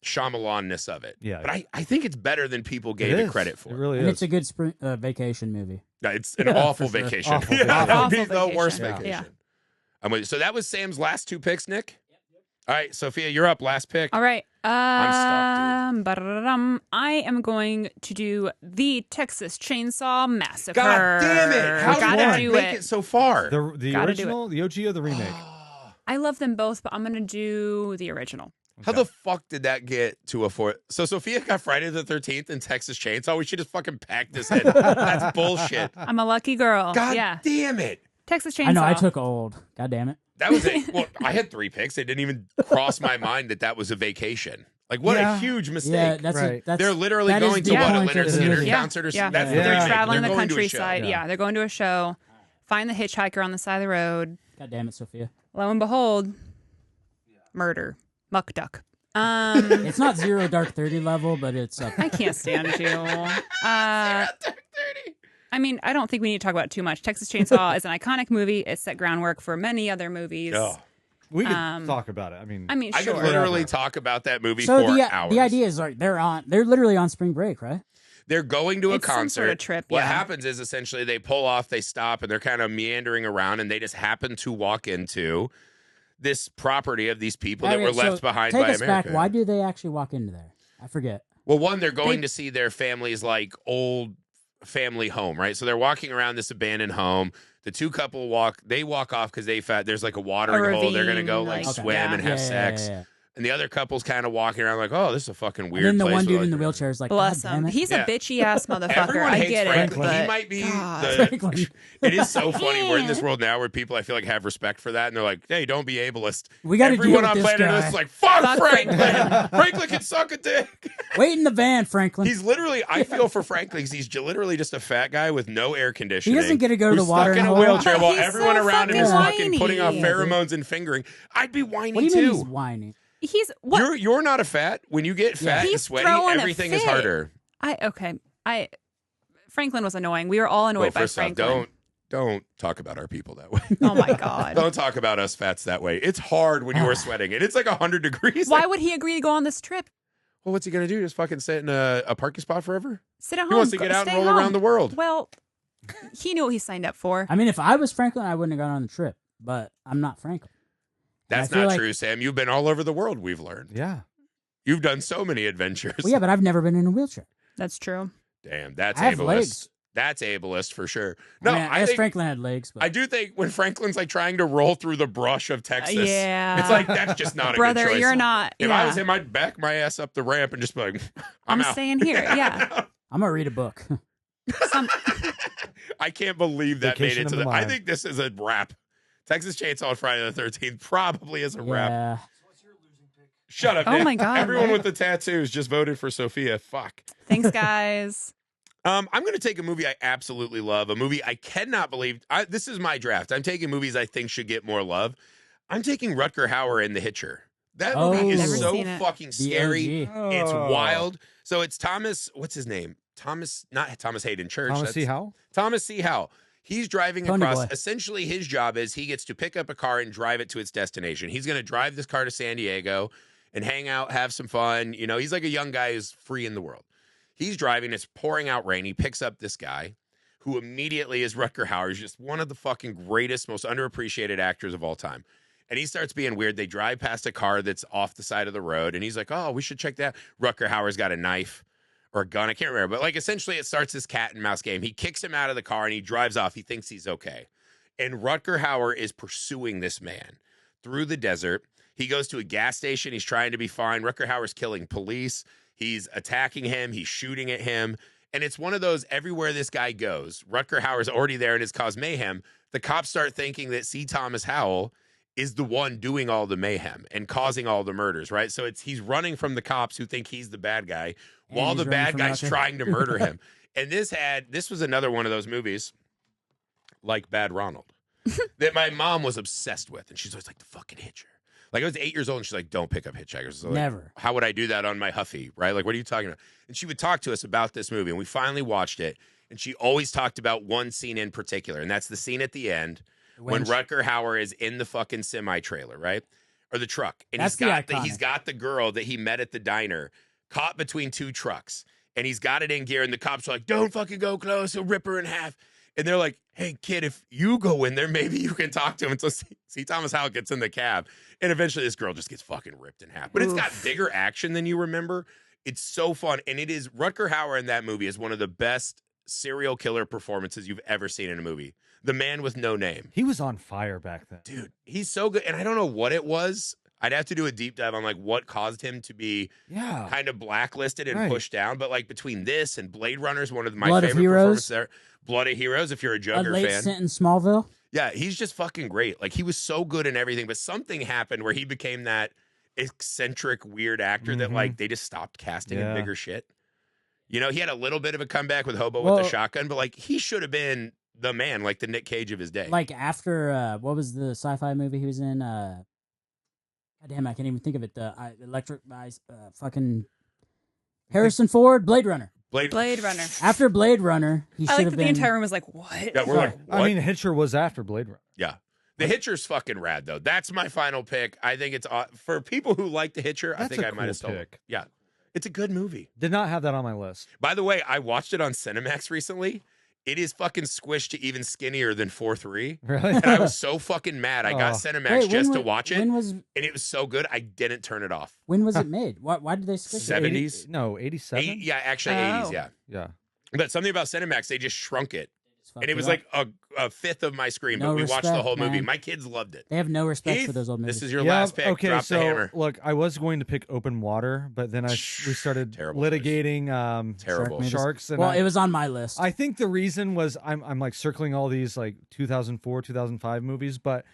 Shyamalan-ness of it. Yeah, But I think it's better than people gave it is. credit for. It really And is. it's a good spring, vacation movie. Yeah, it's an Yeah, awful for sure. vacation. Awful Yeah, vacation. that would be Awful the worst vacation. vacation. Yeah. I'm with you. So that was Sam's last two picks, Nick? All right, Sophia, you're up. Last pick. All right. I'm Ba-da-da-dum. I am going to do the Texas Chainsaw Massacre. God damn it. How Gotta did I do make it. it so far? the Gotta do original, the OG, or the remake. I love them both, but I'm going to do the original. How Okay. the fuck did that get to a fourth? So Sophia got Friday the 13th and Texas Chainsaw. We should just fucking pack this in. That's bullshit. I'm a lucky girl. God yeah. damn it. Texas Chainsaw. I know I took old. God damn it. That was well, I had 3 picks. It didn't even cross my mind that was a vacation. Like, what a Yeah. huge mistake. Yeah, that's Right. that's They're literally that is going to the what, a point of Leonard the Skinner movie. concert or Yeah. something? That's Yeah. the They're remake. traveling They're the going to a countryside. show. Yeah, they're going to a show. Find the hitchhiker on the side of the road. God damn it, Sophia. Lo and behold, murder. Muck duck. It's not 0 Dark 30 level, but it's up. I can't stand you. I mean, I don't think we need to talk about it too much. Texas Chainsaw is an iconic movie. It set groundwork for many other movies. Oh. We could talk about it. I mean, I Sure. could literally talk about that movie So for the hours. the idea is like they're literally on spring break, right? They're going to a It's some concert. sort of trip, What yeah. happens is essentially they pull off, they stop, and they're kind of meandering around, and they just happen to walk into this property of these people that Okay, were so left behind take by us America. back. Why do they actually walk into there? I forget. Well, one, they're going to see their family's like old family home, right? So they're walking around this abandoned home. The two couple walk off because there's like a watering hole. They're gonna go ravine, like like- swim yeah. and have sex. Yeah. And the other couple's kind of walking around like, oh, this is a fucking And weird then the place. one We're dude in the like, wheelchair is like, Bless God damn him. it. He's Yeah. a bitchy ass motherfucker. Everyone I hates get Franklin. it. But He might be God. Franklin. It is so funny. We're in this world now where people I feel like have respect for that, and they're like, "Hey, don't be ableist." We gotta Everyone deal on with this planet guy. Earth is like, "Fuck Fuck Franklin." Franklin can suck a dick. Wait in the van, Franklin. He's literally. I feel for Franklin because he's literally just a fat guy with no air conditioning. He doesn't get to go to who's the watering stuck in a hole. wheelchair But while he's everyone so around him is fucking fucking putting off whiny. pheromones and fingering. I'd be whiny what do you mean too. he's whiny? He's what? You're not a fat. When you get fat and He's sweaty, throwing a everything is fit. harder. Franklin was annoying. We were all annoyed by First off, Franklin. don't talk about our people that way. Oh my God. Don't talk about us fats that way. It's hard when you are sweating, and it's like 100 degrees. Why would he agree to go on this trip? Well, what's he gonna do? Just fucking sit in a parking spot forever? Sit at home. He wants to get out and stay roll home. around the world. Well, he knew what he signed up for. I mean, if I was Franklin, I wouldn't have gone on the trip. But I'm not Franklin. That's I feel not like- true, Sam. You've been all over the world. We've learned. Yeah. You've done so many adventures. Well, yeah, but I've never been in a wheelchair. That's true. Damn, that's I have ableist. legs. That's ableist for sure. No, I mean, I guess think, Franklin had legs. But I do think when Franklin's like trying to roll through the brush of Texas, Yeah. it's like that's just not a Brother, good choice. you're not. If yeah. I was him, I'd back my ass up the ramp and just be like, I'm out. staying here. Yeah. I'm gonna read a book. I can't believe that Vacation made it of to the the. I mind. think this is a wrap. Texas Chainsaw on Friday the 13th probably is a wrap. Yeah. Shut up. Oh man. my God. Everyone with the tattoos just voted for Sophia. Fuck. Thanks, guys. I'm going to take a movie I absolutely love, a movie I cannot believe. This is my draft. I'm taking movies I think should get more love. I'm taking Rutger Hauer in The Hitcher. That movie is Never so seen it. fucking The scary. OG. It's wild. So it's Thomas, what's his name? Not Thomas Hayden Church. Thomas That's C. Howell? Thomas C. Howell. He's driving Pony across. boy. Essentially, his job is he gets to pick up a car and drive it to its destination. He's going to drive this car to San Diego and hang out, have some fun. You know, he's like a young guy who's free in the world. He's driving. It's pouring out rain. He picks up this guy who immediately is Rutger Hauer. He's just one of the fucking greatest, most underappreciated actors of all time. And he starts being weird. They drive past a car that's off the side of the road. And he's like, oh, we should check that. Rutger Hauer's got a knife or a gun. I can't remember. But like essentially it starts this cat and mouse game. He kicks him out of the car and he drives off. He thinks he's okay. And Rutger Hauer is pursuing this man through the desert. He goes to a gas station. He's trying to be fine. Rutger Hauer's killing police. He's attacking him. He's shooting at him. And it's one of those, everywhere this guy goes, Rutger Hauer's already there and has caused mayhem. The cops start thinking that C. Thomas Howell is the one doing all the mayhem and causing all the murders, right? So he's running from the cops who think he's the bad guy And while he's the running bad from guy's Rutger. trying to murder him. And this was another one of those movies like Bad Ronald that my mom was obsessed with. And she's always like, the fucking Hitcher. Like I was 8 years old and she's like, don't pick up Hitchhikers. So like, Never. how would I do that on my Huffy, right? Like, what are you talking about? And she would talk to us about this movie and we finally watched it. And she always talked about one scene in particular. And that's the scene at the end when Rutger Hauer is in the fucking semi-trailer, right? Or the truck. And That's he's got the girl that he met at the diner caught between two trucks. And he's got it in gear. And the cops are like, don't fucking go close. He'll rip her in half. And they're like, hey, kid, if you go in there, maybe you can talk to him. And so C. Thomas Howell gets in the cab. And eventually this girl just gets fucking ripped in half. But it's got bigger action than you remember. It's so fun. And it is, Rutger Hauer in that movie is one of the best serial killer performances you've ever seen in a movie. The man with no name. He was on fire back then. Dude, he's so good. And I don't know what it was. I'd have to do a deep dive on like what caused him to be kind of blacklisted and pushed down. But like between this and Blade Runner is one of my Blood of favorite Heroes. performances there. Blood of Heroes, if you're a A Jugger late fan. stint in Smallville. Yeah, he's just fucking great. Like he was so good in everything, but something happened where he became that eccentric, weird actor that like they just stopped casting in bigger shit. You know, he had a little bit of a comeback with Hobo with the Shotgun, but like he should have been the man, like the Nick Cage of his day. Like after what was the sci-fi movie he was in? God damn, I can't even think of it. The Electric Eyes, fucking Harrison Ford, Blade Runner. Blade Runner. After Blade Runner, he I should like have that been. the entire room was like, what? Yeah, we're like, what? I mean, Hitcher was after Blade Runner. Yeah. The Hitcher's fucking rad, though. That's my final pick. I think it's for people who like The Hitcher. I That's think a I might cool have stolen. pick. Yeah, it's a good movie. Did not have that on my list. By the way, I watched it on Cinemax recently. It is fucking squished to even skinnier than 4:3. Really? And I was so fucking mad. I got Cinemax Wait, just to watch it, When and it was so good I didn't turn it off. was it made? Why did they switch it? 70s? No, 87. Yeah, actually Oh. 80s. Yeah, Yeah. but something about Cinemax, they just shrunk it, and it was Fucked like a fifth of my screen. No but we watched the respect, whole movie. man. My kids loved it. They have no respect Heath, for those old movies. this is your last pick. Okay, Drop so the hammer. look, I was going to pick Open Water, but then we started Terrible litigating Terrible. movies. sharks. And well, it was on my list. I think the reason was I'm like circling all these like 2004, 2005 movies, but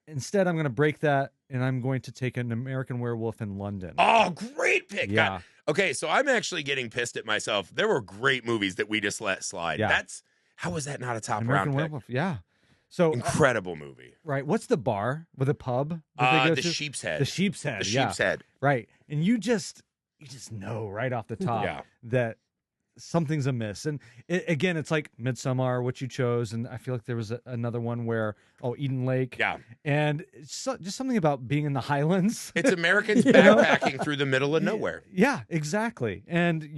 instead I'm going to break that and I'm going to take an American Werewolf in London. Oh, great pick. Yeah. God. Okay, so I'm actually getting pissed at myself. There were great movies that we just let slide. Yeah. How was that not a top American round pick? Werewolf, yeah. So Incredible movie. right, what's the bar with a pub? that they go The to? Sheep's Head. The Sheep's Head. The yeah. Sheep's Head. Right, and you just know right off the top Yeah. that something's amiss. And again, it's like Midsommar, what you chose, and I feel like there was another one where Eden Lake. Yeah. And it's just something about being in the Highlands. It's Americans You know? backpacking through the middle of nowhere. Yeah, exactly. And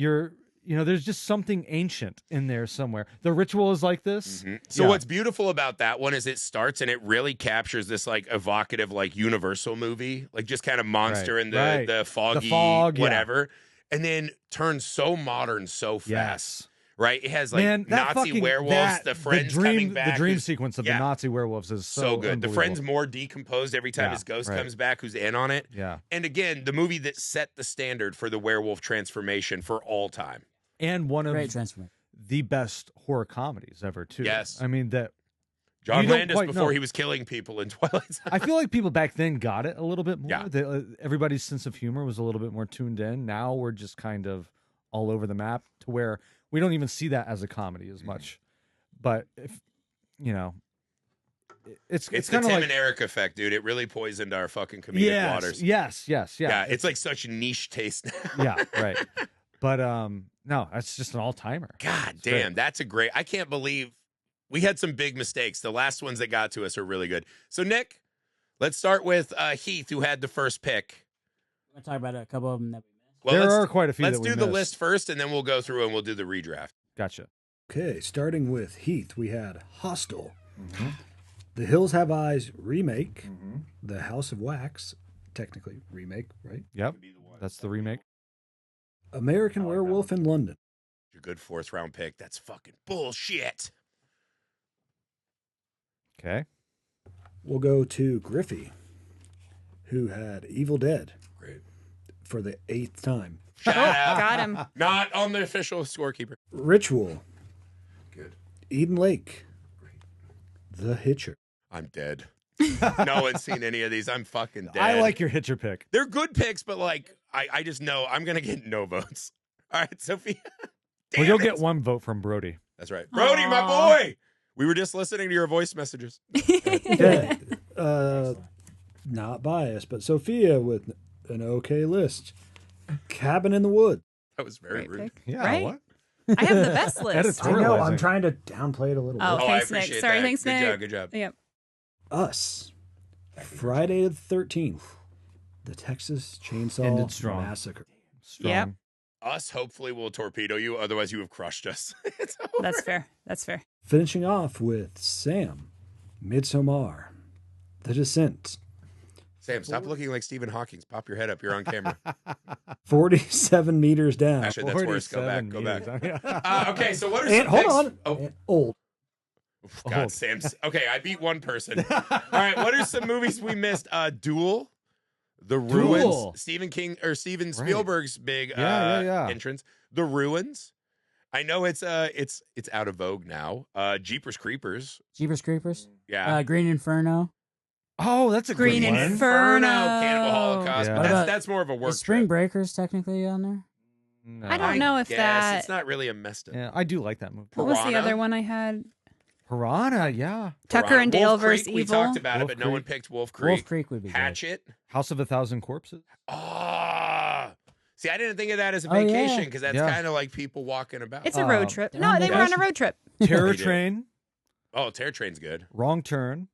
there's just something ancient in there somewhere. The ritual is like this. Mm-hmm. So what's beautiful about that one is it starts and it really captures this like evocative, like Universal movie, like just kind of monster and the foggy, whatever, and then turns so modern so fast. Yes. Right? It has like Nazi werewolves, the friends coming back. The dream sequence of the Nazi werewolves is so good. The friend's more decomposed every time his ghost comes back, who's in on it. Yeah. And again, the movie that set the standard for the werewolf transformation for all time. And one of the best horror comedies ever, too. Yes. I mean, that John Landis before he was killing people in Twilight Zone. I feel like people back then got it a little bit more. Yeah. Everybody's sense of humor was a little bit more tuned in. Now we're just kind of all over the map to where we don't even see that as a comedy as much. But if it's the kind Tim of like and Eric effect, dude. It really poisoned our fucking comedic waters. Yes. Yeah, it's like such niche taste now. Yeah, right. But no, that's just an all-timer. God damn, that's a great. I can't believe we had some big mistakes. The last ones that got to us are really good. So Nick, let's start with Heath, who had the first pick. I'm gonna talk about a couple of them that we missed. Well, there are quite a few. Let's that we do the missed. list first, and then we'll go through and we'll do the redraft. Gotcha. Okay, starting with Heath, we had Hostel, The Hills Have Eyes remake, The House of Wax, technically remake, right? Yep, that's the remake. American Werewolf in London. Your good fourth round pick. That's fucking bullshit. Okay. We'll go to Griffey, who had Evil Dead. Great. For the 8th time. Shout out. Got him. Not on the official scorekeeper. Ritual. Good. Eden Lake. Great. The Hitcher. I'm dead. No one's seen any of these. I'm fucking dead. I like your Hitcher pick. They're good picks, but like I just know I'm gonna get no votes. All right, Sophia. Well, you'll get one vote from Brody. That's right. Brody, my boy. We were just listening to your voice messages. Okay. Not biased, but Sophia with an okay list. Cabin in the Woods. That was very Great rude. pick. Yeah, Right? what? I have the best list. I know, I'm Editorializing. trying to downplay it a little Oh, bit. I thanks, Nick. appreciate Sorry, that. thanks, Nick. Good job. Yep. Us. Friday the 13th. The Texas Chainsaw Ended strong. Massacre. Strong. Yep. Us hopefully will torpedo you, otherwise you have crushed us. It's over. That's fair. That's fair. Finishing off with Sam. Midsommar. The Descent. Sam, stop looking like Stephen Hawking. Pop your head up. You're on camera. 47 meters down. Actually, that's worse. Go back. 47 Go back. meters. Okay, so what are And some hold picks? on. Oh, And old. God, Sam's. Okay, I beat one person. All right, what are some movies we missed? Duel, The Ruins, Duel. Stephen King or Steven Spielberg's big Yeah. entrance. The Ruins. I know it's out of vogue now. Jeepers Creepers. Jeepers Creepers. Yeah. Green Inferno. Oh, that's a Green good one. Inferno. Cannibal Holocaust. Yeah. But What about- that's more of a work Is Spring trip. Breakers technically on there? No. I don't know if Yes, that. it's not really a messed up. Yeah, I do like that movie. What was the Piranha. other one I had? Piranha, yeah. Tucker Piranha. and Dale Wolf versus Creek, we Evil. talked about Wolf it, but no one Creek. picked Wolf Creek. Wolf Creek would be good. Hatchet. House of a Thousand Corpses. Ah. See, I didn't think of that as a Oh, yeah. vacation because that's Yeah. kind of like people walking about. It's a road trip. No, they were on a road trip. Terror They do. Train. Oh, Terror Train's good. Wrong Turn.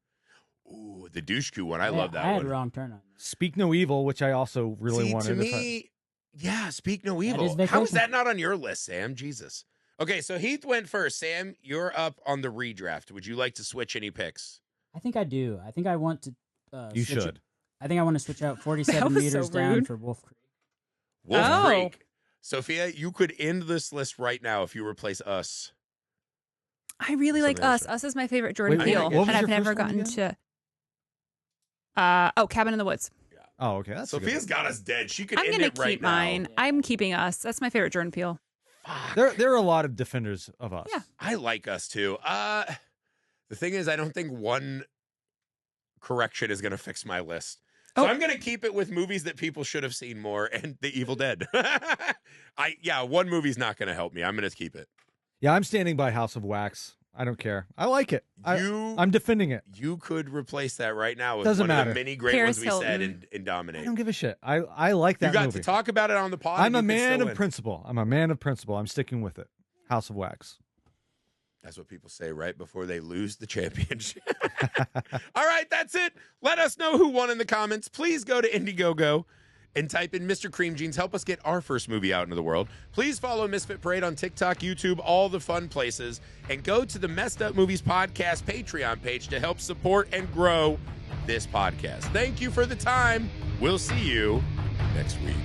Ooh, the Douche one. I love that I had one. Wrong Turn on. Speak No Evil, which I also really See, wanted. to If I- me, yeah, Speak No is Evil. How is vacation. that not on your list, Sam? Jesus. Okay, so Heath went first. Sam, you're up on the redraft. Would you like to switch any picks? I think I do. I think I want to. You switch should. I think I want to switch out 47 That was meters so down rude. for Wolf Creek. Wolf Oh. Creek. Sophia, you could end this list right now if you replace Us. I really like Something Us. else. Us is my favorite Jordan Wait, Peele, what was and I've your never first one gotten to. Cabin in the Woods. Oh, okay. That's a good Sophia's got us dead. She could I'm end gonna it right keep now. mine. I'm keeping Us. That's my favorite Jordan Peele. Fuck. There are a lot of defenders of Us. Yeah. I like Us too. The thing is, I don't think one correction is going to fix my list. So Oh. I'm going to keep it with movies that people should have seen more and The Evil Dead. One movie's not going to help me. I'm going to keep it. Yeah, I'm standing by House of Wax. I don't care. I like it. You- I'm defending it. You could replace that right now with Doesn't one of matter. the many great Paris ones we said Hilton. in I Dominate. don't give a shit. I like that You got movie. to talk about it on the pod. I'm and a you can man still of win. principle. I'm a man of principle. I'm sticking with it. House of Wax. That's what people say right before they lose the championship. All right, that's it. Let us know who won in the comments. Please go to Indiegogo and type in Mr. Cream Jeans. Help us get our first movie out into the world. Please follow Misfit Parade on TikTok, YouTube, all the fun places. And go to the Messed Up Movies Podcast Patreon page to help support and grow this podcast. Thank you for the time. We'll see you next week.